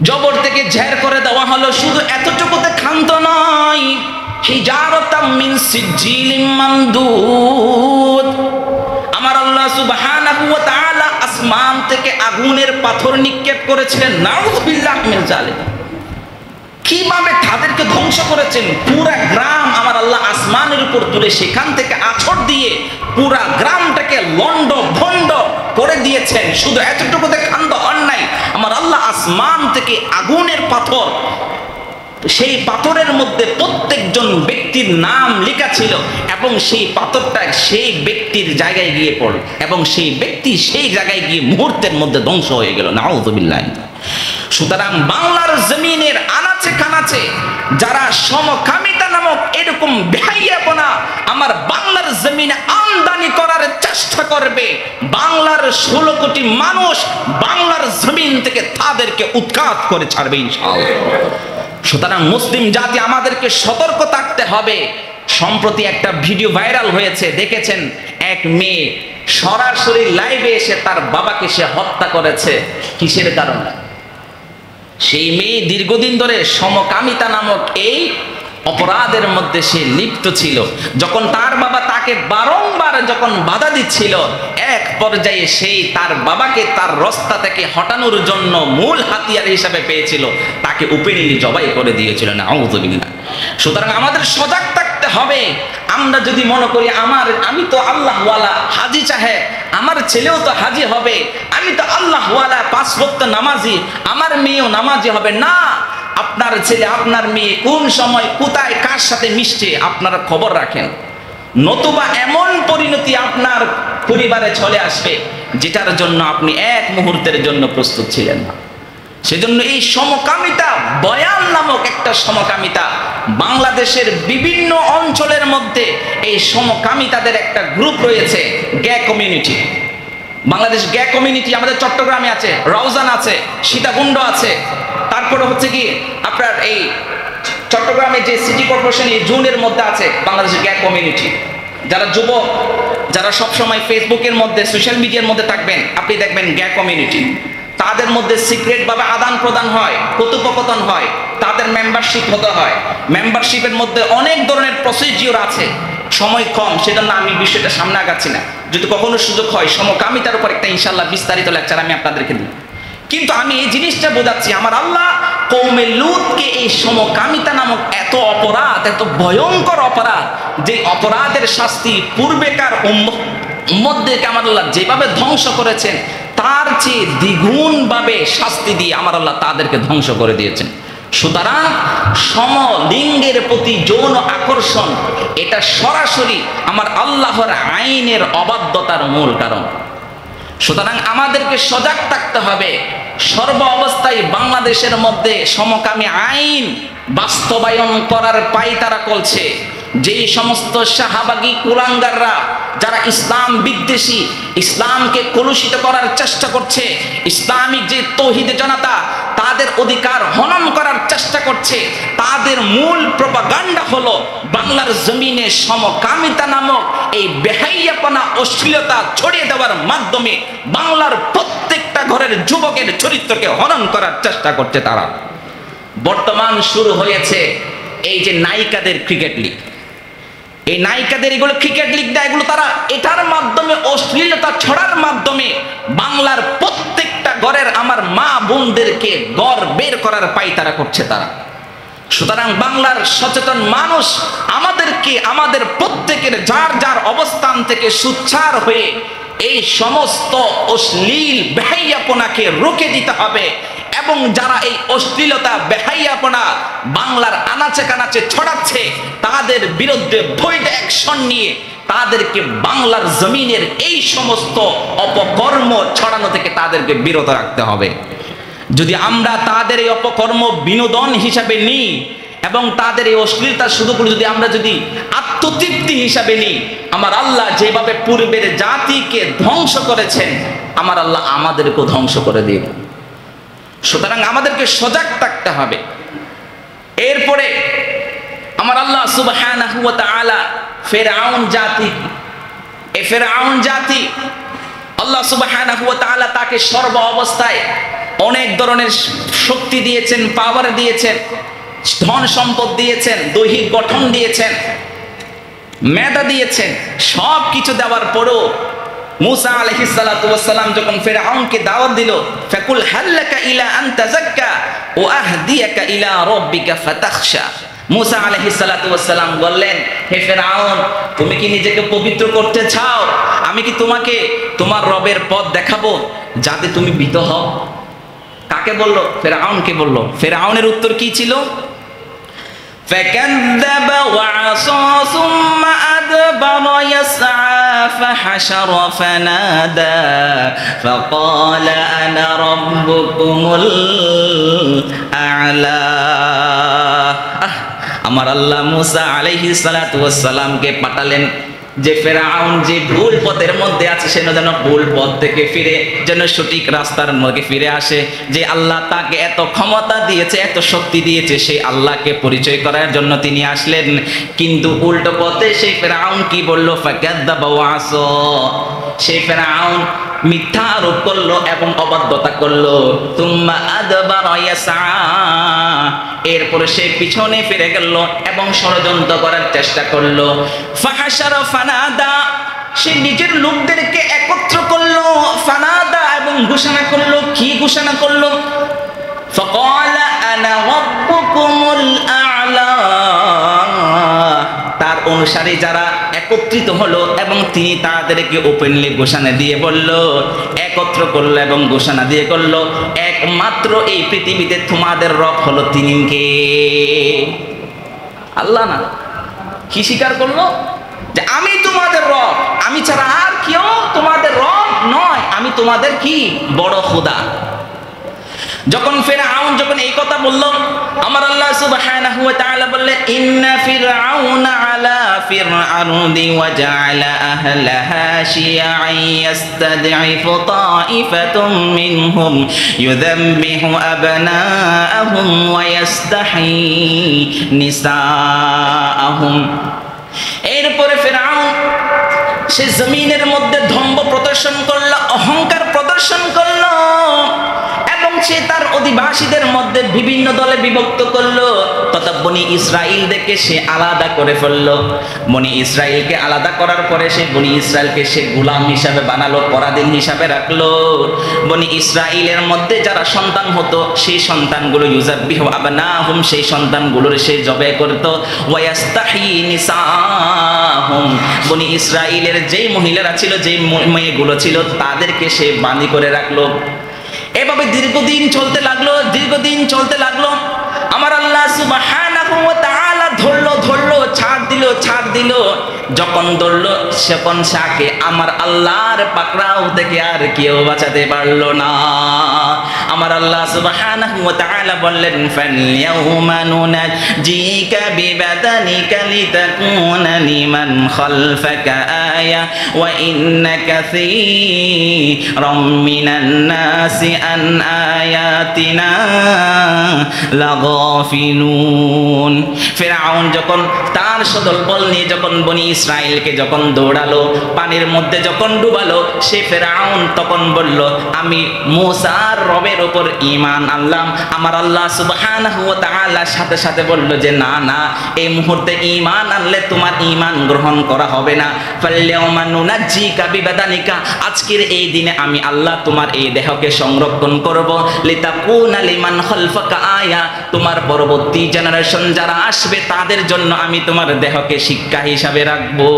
জবর থেকে ঝের করে দেওয়া হলো। শুধু এতটুকুতে ক্ষান্ত নয়, হিজারাতাম মিন সিজ্জিলিম মামদুদ। আমার আল্লাহ সুবহানাহু ওয়া তাআলা আসমান থেকে আগুনের পাথর নিক্ষেপ করেছিলেন। নাউযুবিল্লাহ মিন যালিক। কিভাবে তাদেরকে ধ্বংস করেছেন? পুরা গ্রাম আমার আল্লাহ আসমানের উপর তুলে সেখান থেকে আছড় দিয়ে পুরা গ্রামটাকে লন্ড ভন্ড করে দিয়েছেন। শুধু এতটুকুতে ক্ষান্ত হন নাই, আমার আল্লাহ আসমান থেকে আগুনের পাথর, সেই পাথরের মধ্যে প্রত্যেকজন ব্যক্তির নাম লেখা ছিল, এবং সেই পাথরটা সেই ব্যক্তির জায়গায় গিয়ে পড়ল, এবং সেই ব্যক্তি সেই জায়গায় গিয়ে মুহূর্তের মধ্যে ধ্বংস হয়ে গেল। নাউযুবিল্লাহ। সুতরাং বাংলার জমিনের আনাচে কানাচে যারা সমকামিতা নামক এরকম বেহাইয়াপনা আমার বাংলার জমিনে আমদানি করার চেষ্টা করবে, বাংলার 16 কোটি মানুষ বাংলার জমিন থেকে তাদেরকে উৎখাত করে ছাড়বে ইনশাআল্লাহ। সুতরাং মুসলিম জাতি আমাদেরকে সতর্ক থাকতে হবে। সম্প্রতি একটা ভিডিও ভাইরাল হয়েছে, দেখেছেন, এক মেয়ে সরাসরি লাইভে এসে তার বাবাকে সে হত্যা করেছে। কিসের কারণে? সেই মেয়ে দীর্ঘদিন ধরে সমকামিতা নামক এই অপরাধের মধ্যে সে লিপ্ত ছিল। যখন তার বাবা তাকে বারংবার যখন বাধা দিচ্ছিল, এক পর্যায়ে সেই তার বাবাকে তার রাস্তা থেকে হটানোর জন্য মূল হাতিয়ার হিসাবে পেয়েছিল, তাকে ওপেনলি জবাই করে দিয়েছিল। নাউযুবিল্লাহ। সুতরাং আমাদের সজাগ থাকতে হবে। আমরা যদি মনে করি আমি তো আল্লাহওয়ালা হাজি সাহেব, আমার ছেলেও তো হাজি হবে, আমি তো আল্লাহওয়ালা 5 ওয়াক্ত নামাজি, আমার মেয়েও নামাজি হবে, না। আপনার ছেলে আপনার মেয়ে কোন সময় কোথায় কার সাথে মিশছে আপনারা খবর রাখেন, নতুবা এমন পরিণতি আপনার পরিবারে চলে আসবে, যেটার জন্য আপনি এক মুহূর্তের জন্য প্রস্তুত ছিলেন না। সেজন্য এই সমকামিতা, বয়ান নামক একটা সমকামিতা, বাংলাদেশের বিভিন্ন অঞ্চলের মধ্যে এই সমকামিতাদের একটা গ্রুপ রয়েছে, গে কমিউনিটি। বাংলাদেশ গে কমিউনিটি আমাদের চট্টগ্রামে আছে, রওজান আছে, সীতাকুণ্ড আছে, তারপরে হচ্ছে কি আপনার এই চট্টগ্রামে যে সিটি কর্পোরেশন এই জোনের মধ্যে আছে বাংলাদেশের গে কমিউনিটি। যারা যুবক, যারা সবসময় ফেসবুকের মধ্যে, সোশ্যাল মিডিয়ার মধ্যে থাকবেন, আপনি দেখবেন গে কমিউনিটি, তাদের মধ্যে সিক্রেট ভাবে আদান প্রদান হয়, কথোপকথন হয়, তাদের মেম্বারশিপ হতে হয়। মেম্বারশিপের মধ্যে অনেক ধরনের প্রসিডিওর আছে, সময় কম, সেজন্য আমি বিষয়টা সামনে আগাচ্ছি না। যদি কখনো সুযোগ হয় সমকামিতার উপর একটা ইনশাআল্লাহ বিস্তারিত লেকচার আমি আপনাদেরকে দিই। কিন্তু আমি এই জিনিসটা বোঝাচ্ছি, আমার আল্লাহ কওমে লূতকে এই সমকামিতা নামক এত অপরাধ, এত ভয়ঙ্কর অপরাধ, যে অপরাধের শাস্তি পূর্বেকার উম্মতদেরকে আমার আল্লাহ যেভাবে ধ্বংস করেছেন, তার চেয়ে দ্বিগুণ ভাবে শাস্তি দিয়ে আমার আল্লাহ তাদেরকে ধ্বংস করে দিয়েছেন। সুতরাং সমলিঙ্গের প্রতি যৌন আকর্ষণ এটা সরাসরি আমার আল্লাহর আইনের অবাধ্যতার মূল কারণ। সুতরাং আমাদেরকে সজাগ থাকতে হবে। সর্ব অবস্থায় বাংলাদেশের মধ্যে সমকামী আইন বাস্তবায়ন করার পায়তারা চলছে। যেই সমস্ত শাহবাগী কুলাঙ্গাররা, যারা ইসলাম বিদ্বেষী, ইসলামকে কলুষিত করার চেষ্টা করছে, ইসলামিক যে তৌহিদে জনতা তাদের অধিকার হনন করার চেষ্টা করছে, তাদের মূল প্রপাগান্ডা হলো বাংলার জমিনে সমকামিতা নামক এই বেহাইয়াপনা, অশ্লীলতা ছড়িয়ে দেওয়ার মাধ্যমে বাংলার প্রত্যেকটা ঘরের যুবকের চরিত্রকে হনন করার চেষ্টা করছে তারা। বর্তমান শুরু হয়েছে এই যে নায়িকাদের ক্রিকেট লিগ, এই নায়িকাদের এগুলো ক্রিকেট লিগ দেয়, এগুলো তারা এটার মাধ্যমে অশ্লীলতা ছড়ার মাধ্যমে বাংলার প্রত্যেকটা ঘরের আমার মা বোনদেরকে ঘর বের করার পায়তারা করছে তারা। সুতরাং বাংলার সচেতন মানুষ আমাদেরকে, আমাদের প্রত্যেকের যার যার অবস্থান থেকে সুচ্চার হয়ে এই সমস্ত অশ্লীল বেহাইয়াপনাকে রুখে দিতে হবে। এবং যারা এই অশ্লীলতা বেহাইয়াপনা বাংলার আনাচে কানাচে ছড়াচ্ছে, তাদের বিরুদ্ধে বৈধ অ্যাকশন নিয়ে তাদেরকে বাংলার জমিনের এই সমস্ত অপকর্ম ছড়ানো থেকে তাদেরকে বিরত রাখতে হবে। যদি আমরা তাদের এই অপকর্ম বিনোদন হিসাবে নিই এবং তাদের এই অশ্লীলতা শুধুগুলো যদি আমরা আত্মতৃপ্তি হিসাবে নিই, আমার আল্লাহ যেভাবে পূর্বের জাতিকে ধ্বংস করেছেন, আমার আল্লাহ আমাদেরকেও ধ্বংস করে দিন। সুতরাং আমাদেরকে সজাগ থাকতে হবে। এরপরে আমার আল্লাহ সুবহানাহু ওয়া তাআলা ফিরআউন জাতি, এই ফিরআউন জাতি আল্লাহ সুবহানাহু ওয়া তাআলা তাকে সর্ব অবস্থায় অনেক ধরনের শক্তি দিয়েছেন, পাওয়ার দিয়েছেন, ধন সম্পদ দিয়েছেন, দৈহিক গঠন দিয়েছেন, মেধা দিয়েছেন। সব কিছু দেওয়ার পরও মুসা আলাইহিস সালাতু ওয়াস সালাম যখন ফিরআউনকে দাওয়াত দিল, ফাকুল হাল্লাকা ইলা আন তাযাক্কা ওয়া আহদিয়াকা ইলা রাব্বিকা ফাতাখশা, মুসা আলাইহিস সালাতু ওয়াস সালাম বললেন, হে ফিরআউন, তুমি কি নিজেকে পবিত্র করতে চাও? আমি কি তোমাকে তোমার রবের পথ দেখাবো যাতে তুমি ভীত হও? কাকে বলল? ফিরআউনকে বলল। ফিরআউনের উত্তর কি ছিল? فكذب وعصى ثم أدبر يسعى فحشر فنادى فقال أنا ربكم الأعلى। আমার আল্লাহ মুসা আলাইহিস সালাতু ওয়াস সালামকে পাঠালেন যে ফিরআউন যে ভুল পথের মধ্যে আছে সে যেন ভুল পথ থেকে ফিরে যেন সঠিক রাস্তার মধ্যে ফিরে আসে। যে আল্লাহ তাকে এত ক্ষমতা দিয়েছে, এত শক্তি দিয়েছে, সেই আল্লাহকে পরিচয় করার জন্য তিনি আসলেন। কিন্তু উল্টো পথে সেই ফিরআউন কি বলল? ফাকাদ্দাবা ওয়া আসা, সেই ফিরআউন মিথ্যা আরোপ করলো এবং অবাধ্যতা করলো। তুম্মা আদবারা ইয়াসা, এরপরে সে পিছনে ফিরে গেল এবং ষড়যন্ত্র করার চেষ্টা করলো। ফাহাশারা ফানাদা, সে নিজের লোকদেরকে একত্র করলো, ফানাদা এবং ঘোষণা করলো। কি ঘোষণা করলো? ফাকালা আনা রাব্বুকুমুল আ'লা। তার অনুসারী যারা একত্রিত হলো এবং তিনি তাদেরকে ওপেনলি ঘোষণা দিয়ে বলল, একত্র করলো এবং ঘোষণা দিয়ে করলো, একমাত্র এই পৃথিবীতে তোমাদের রব হলো তিনি কে? আল্লাহ না। কি স্বীকার করলো? যে আমি তোমাদের রব, আমি ছাড়া আর কেউ তোমাদের রব নয়, আমি তোমাদের কি বড় খোদা। যখন ফিরআউন যখন এই কথা বলল, আমার আল্লাহ সুবহানাহু ওয়া তাআলা বললেন, ইন্না ফিরআউনা আলা ফিল আরদি ওয়া জাআলা আহলাহা শিয়া'আন ইয়াস্তাদঈফু তা'iফাতুম মিনহুম ইউযাব্বিহু আবনাআহুম ওয়া ইয়াস্তাহয়ী নিসাআহুম। এরপরে ফিরআউন সে জমিনের মধ্যে দম্ভ প্রদর্শন করলো, অহংকার প্রদর্শন করলো, এবং সে তার অধিবাসীদের মধ্যে বিভিন্ন দলে বিভক্ত করলো, তথা বনি ইসরাইলদেরকে সে আলাদা করে ফেললো। বনি ইসরাইলকে আলাদা করার পরে সে বনি ইসরাইলকে সে গোলাম হিসাবে বানালো, পরাধীন হিসাবে রাখলো। বনি ইসরাইলের মধ্যে যারা সন্তান হতো সেই সন্তানগুলো ইউযাব্বিহু আবনাহুম, সেই সন্তানগুলোর সে জবাই করত, ওয়া ইয়াস্তাহয়ী নিসাআহুম, বনি ইসরাইলের যেই মহিলারা ছিল, যেই মেয়েগুলো ছিল তাদেরকে সে বান্দী করে রাখলো। এভাবে দীর্ঘদিন চলতে লাগলো, দীর্ঘদিন চলতে লাগলো। আমার আল্লাহ সুবহানাহু ওয়া তাআলা ধরলো, ছাড় দিল। যখন ধরলো তখন সাকে আমার আল্লাহর পাকড়াও থেকে আর কেউ বাঁচাতে পারলো না। আমার আল্লাহ সুবহানাহু ওয়া তাআলা বললেন, ফালইয়াউমা নুনাজ্জিকা বিবাদানিকা লিতাকুনা লিমান খালফাকা আয়া ওয়া ইন্না কাসীরাম মিনান নাসি আন আয়াতিনা লাগাফিলুন। ফিরআউন যখন তার সদল বল নিয়ে যখন বনি ইসরাইলকে যখন দৌড়ালো, পানির মধ্যে যখন ডুবালো, সে ফিরআউন তখন বলল, আমি মুসার রবের উপর ঈমান আনলাম। আমার আল্লাহ সুবহানাহু ওয়া তাআলা সাথে সাথে বলল যে না না, এই মুহূর্তে ঈমান আনলে তোমার ঈমান গ্রহণ করা হবে না। ফালইয়াউমা নুনাজ্জিকা বিবাদানিকা, আজকের এই দিনে আমি আল্লাহ তোমার এই দেহকে সংরক্ষণ করব, লিতাকুনা লিমান খালফাকা আয়া, তোমার পরবর্তী জেনারেশন যারা আসবে তাদের জন্য আমি তোমার দেহকে শিক্ষা হিসাবে রাখবো।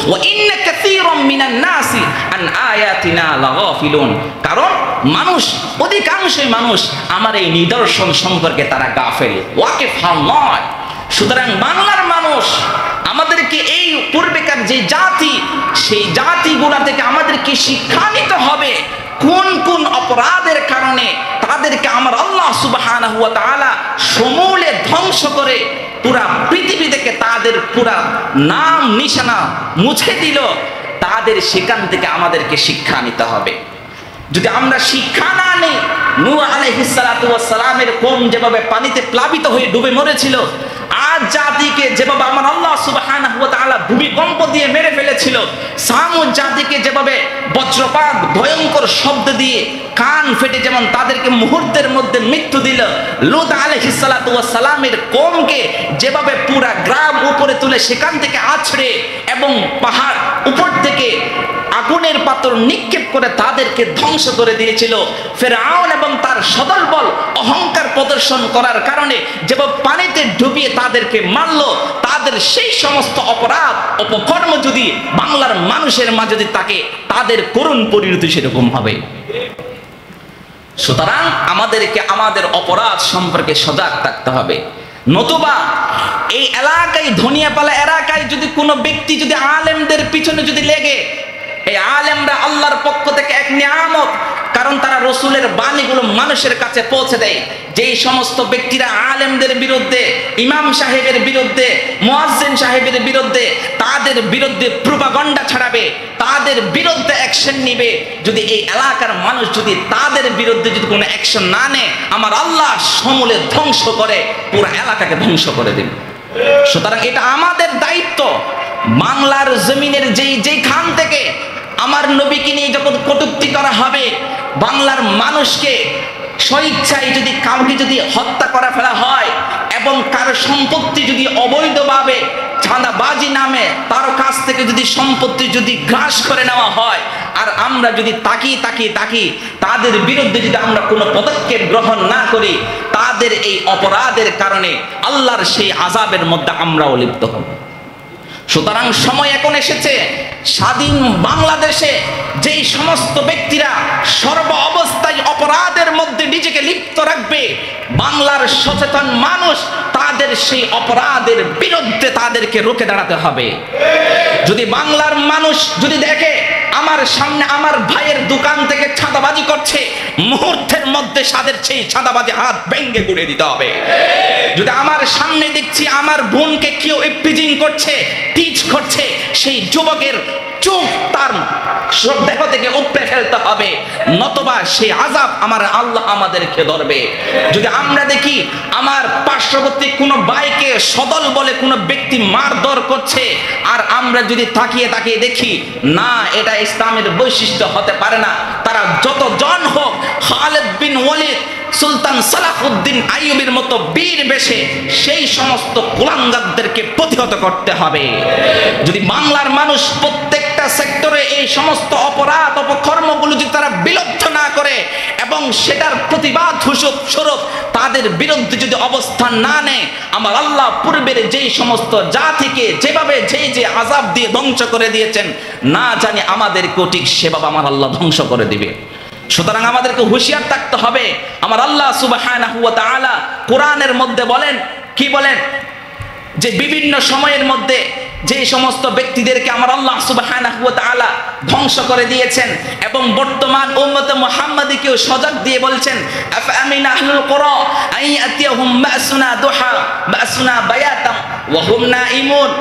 ওয়া ইন্না কাসীরাম মিনান নাসি আন আয়াতিনা লাগাফিলুন, কারণ মানুষ, অধিকাংশই মানুষ আমার এই নিদর্শন সম্পর্কে তারা গাফেল, ওয়াকিফাল নয়। সুতরাং বাংলার মানুষ আমাদেরকে এই পূর্বেকার যে জাতি, সেই জাতিগুলা থেকে আমাদেরকে শিক্ষা নিতে হবে কোন কোন অপরাধের কারণে তাদেরকে আমার আল্লাহ সুবহানাহু ওয়া তাআলা সমূলে ধ্বংস করে পুরা পৃথিবী থেকে তাদের পুরা নাম নিশানা মুছে দিল। তাদের সেখান থেকে আমাদেরকে শিক্ষা নিতে হবে। যদি আমরা শিক্ষা না নিই, নূহ আলাইহিস সালাতু ওয়াস সালামের কওম যেভাবে পানিতে প্লাবিত হয়ে ডুবে মরেছিল, আজ জাতিকে যেভাবে আমার আল্লাহ সুবহানাহু ওয়া তাআলা ভূমিকম্প দিয়ে মেরে ফেলেছিল, সামুদ জাতিকে যেভাবে বজ্রপাত ভয়ঙ্কর শব্দ দিয়ে কান ফেটে যেমন তাদেরকে মুহূর্তের মধ্যে মৃত্যু দিল, লূত আলাইহিস সালাতু ওয়াস সালামের কওমকে যেভাবে পুরা গ্রাম উপরে তুলে সেখান থেকে আছড়ে এবং পাহাড় উপর থেকে আগুনের পাথর নিক্ষেপ করে তাদেরকে ধ্বংস করে দিয়েছিল। ফিরআউন এবং তার সদলবল অহংকার প্রদর্শন করার কারণে যেভাবে পানিতে ডুবিয়ে তাদেরকে মারলো, তাদের সেই সমস্ত অপরাধ অপকর্ম যদি বাংলার মানুষের মাঝে যদি থাকে, তাদের করুণ পরিণতি সেরকম হবে। সুতরাং আমাদেরকে আমাদের অপরাধ সম্পর্কে সজাগ থাকতে হবে। নতুবা এই এলাকায়, ধনিয়াপালা এলাকায় যদি কোনো ব্যক্তি যদি আলেমদের পিছনে যদি লেগে, এই আলেমরা আল্লাহর পক্ষ থেকে এক নিয়ামত, কারণ তারা রসুলের বাণীগুলো মানুষের কাছে পৌঁছে দেয়। যেই সমস্ত ব্যক্তিরা আলেমদের বিরুদ্ধে, ইমাম সাহেবের বিরুদ্ধে, মুয়াজ্জিন সাহেবের বিরুদ্ধে, তাদের বিরুদ্ধে প্রোপাগান্ডা ছড়াবে, তাদের বিরুদ্ধে অ্যাকশন নিবে, যদি এই এলাকার মানুষ যদি তাদের বিরুদ্ধে যদি কোনো অ্যাকশন না নেয়, আমার আল্লাহ সমূলে ধ্বংস করে পুরো এলাকাকে ধ্বংস করে দেবে। সুতরাং এটা আমাদের দায়িত্ব। বাংলার জমিনের যেইখান থেকে আমার নবীকে নিয়ে যখন কটূক্তি করা হবে, বাংলার মানুষকে স্বইচ্ছায় যদি কাউকে যদি হত্যা করা ফেলা হয় এবং কারো সম্পত্তি যদি অবৈধভাবে চাঁদাবাজি নামে তার কাছ থেকে যদি সম্পত্তি যদি গ্রাস করে নেওয়া হয়, আর আমরা যদি তাকিয়ে তাদের বিরুদ্ধে যদি আমরা কোনো পদক্ষেপ গ্রহণ না করি, তাদের এই অপরাধের কারণে আল্লাহর সেই আযাবের মধ্যে আমরাও লিপ্ত হব। সুতরাং সময় এখন এসেছে, স্বাধীন বাংলাদেশে যেই সমস্ত ব্যক্তিরা সর্ব অবস্থায় অপরাধের মধ্যে নিজেকে লিপ্ত রাখবে, বাংলার সচেতন মানুষ তাদের সেই অপরাধের বিরুদ্ধে তাদেরকে রুখে দাঁড়াতে হবে। যদি বাংলার মানুষ যদি দেখে আমার সামনে আমার ভাইয়ের দোকান থেকে চাঁদাবাজি করছে, মুহূর্তের মধ্যে তাদের সেই চাঁদাবাজি হাত ভেঙে গুড়িয়ে দিতে হবে। যদি আমার সামনে দেখছি আমার বোনকে কেউ ইপটিজিং করছে, টিচ করছে, সেই যুবকের চোখ তার দেহ থেকে উপড়ে ফেলতে হবে, নতবা সেই আযাব আমার আল্লাহ আমাদেরকে ধরবে। যদি আমরা দেখি আমার পার্শ্ববর্তী কোনো ভাইকে সদল বলে কোনো ব্যক্তি মারধর করছে, আর আমরা যদি তাকিয়ে তাকিয়ে দেখি না, এটা ইসলামের বৈশিষ্ট্য হতে পারে না, তারা যতজন হোক, খালিদ বিন ওয়ালিদ, সুলতান সালাহুদ্দিন আইয়ুবীর মতো বীর বেশে সেই সমস্ত কুলাঙ্গারদেরকে প্রতিহত করতে হবে। যদি বাংলার মানুষ প্রত্যেকটা সেক্টরে এই সমস্ত অপরাধ অপকর্মগুলো যদি তারা বিলুপ্ত না করে এবং সেটার প্রতিবাদ স্বরূপ তাদের বিরুদ্ধে যদি অবস্থান না নেয়, আমার আল্লাহ পূর্বের যেই সমস্ত জাতিকে যেভাবে যে আযাব দিয়ে ধ্বংস করে দিয়েছেন, না জানি আমাদেরকেও ঠিক সেভাবে আমার আল্লাহ ধ্বংস করে দিবে। সুতরাং আমাদেরকে হুঁশিয়ার থাকতে হবে। আমার আল্লাহ সুবহানাহু ওয়া তাআলা কোরআনের মধ্যে বলেন, কি বলেন, যে বিভিন্ন সময়ের মধ্যে যে সমস্ত ব্যক্তিদেরকে আমার আল্লাহ সুবহানাহু ওয়া তাআলা ধ্বংস করে দিয়েছেন এবং বর্তমান উম্মতে মুহাম্মাদীকেও সজাগ দিয়ে বলছেন, আফআমিনা আহলুল কুরা আইয়াতিয়াহুম বাসুনা দুহা বাসুনা বায়াতাম ওয়া হুম নাঈমুন।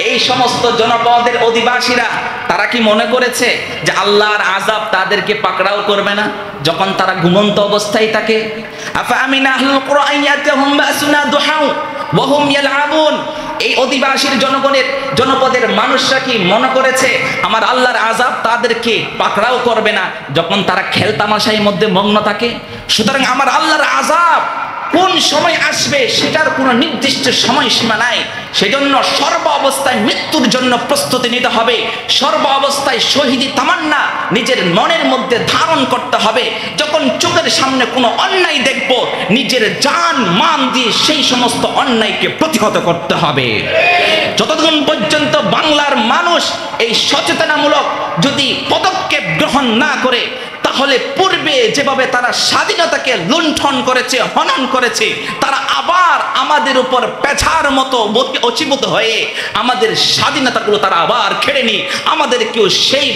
এই সমস্ত জনপদের অধিবাসীরা তারা কি মনে করেছে যে আল্লাহর আযাব তাদেরকে পাকড়াও করবে না যখন তারা ঘুমন্ত অবস্থায় থাকে? আফআমিনা আহলুল কুরা আইয়াতিয়াহুম বাসুনা দুহা ওয়া হুম ইয়ালআবুন। এই অধিবাসীর জনপদের মানুষরা কি মনে করেছে আমার আল্লাহর আযাব তাদেরকে পাকড়াও করবে না যখন তারা খেলতামাশার মধ্যে মগ্ন থাকে? সুতরাং আমার আল্লাহর আযাব কোন সময় আসবে সেটার কোনো নির্দিষ্ট সময়সীমা নাই। সেজন্য সর্ব অবস্থায় মৃত্যুর জন্য প্রস্তুতি নিতে হবে, সর্ব অবস্থায় শহীদি তামান্না নিজের মনের মধ্যে ধারণ করতে হবে। যখন চোখের সামনে কোনো অন্যায় দেখব, নিজের জান মান দিয়ে সেই সমস্ত অন্যায়কে প্রতিহত করতে হবে। যতক্ষণ পর্যন্ত বাংলার মানুষ এই সচেতনামূলক যদি পদক্ষেপ গ্রহণ না করে, তাহলে পূর্বে যেভাবে তারা স্বাধীনতাকে লুণ্ঠন করেছে, হনন করেছে, তারা আবার আমাদের উপর পেছার মতো অচিবুত হয়ে আমাদের স্বাধীনতাগুলো তারা আবার কেড়ে নিয়ে আমাদেরকেও সেই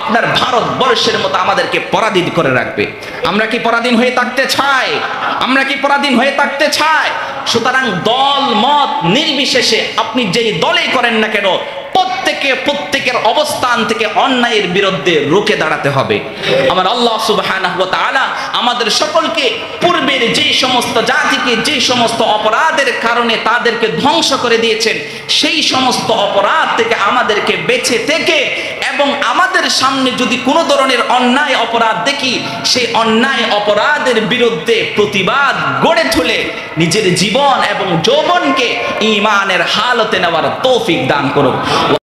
আপনার ভারতবর্ষের মতো আমাদেরকে পরাধীন করে রাখবে। আমরা কি পরাধীন হয়ে থাকতে চাই? আমরা কি পরাধীন হয়ে থাকতে চাই? সুতরাং দল মত নির্বিশেষে আপনি যেই দলেই করেন না কেন, প্রত্যেকের অবস্থান থেকে অন্যায়ের বিরুদ্ধে রুখে দাঁড়াতে হবে। আমার আল্লাহ সুবহানাহু ওয়া তাআলা আমাদের সকলকে পূর্বের যে সমস্ত জাতিকে যে সমস্ত অপরাধের কারণে তাদেরকে ধ্বংস করে দিয়েছেন, সেই সমস্ত অপরাধ থেকে আমাদেরকে বেঁচে থেকে এবং আমাদের সামনে যদি কোনো ধরনের অন্যায় অপরাধ দেখি, সেই অন্যায় অপরাধের বিরুদ্ধে প্রতিবাদ গড়ে তুলে নিজের জীবন এবং যৌবনকে ঈমানের হালতে নেওয়ার তৌফিক দান করুন।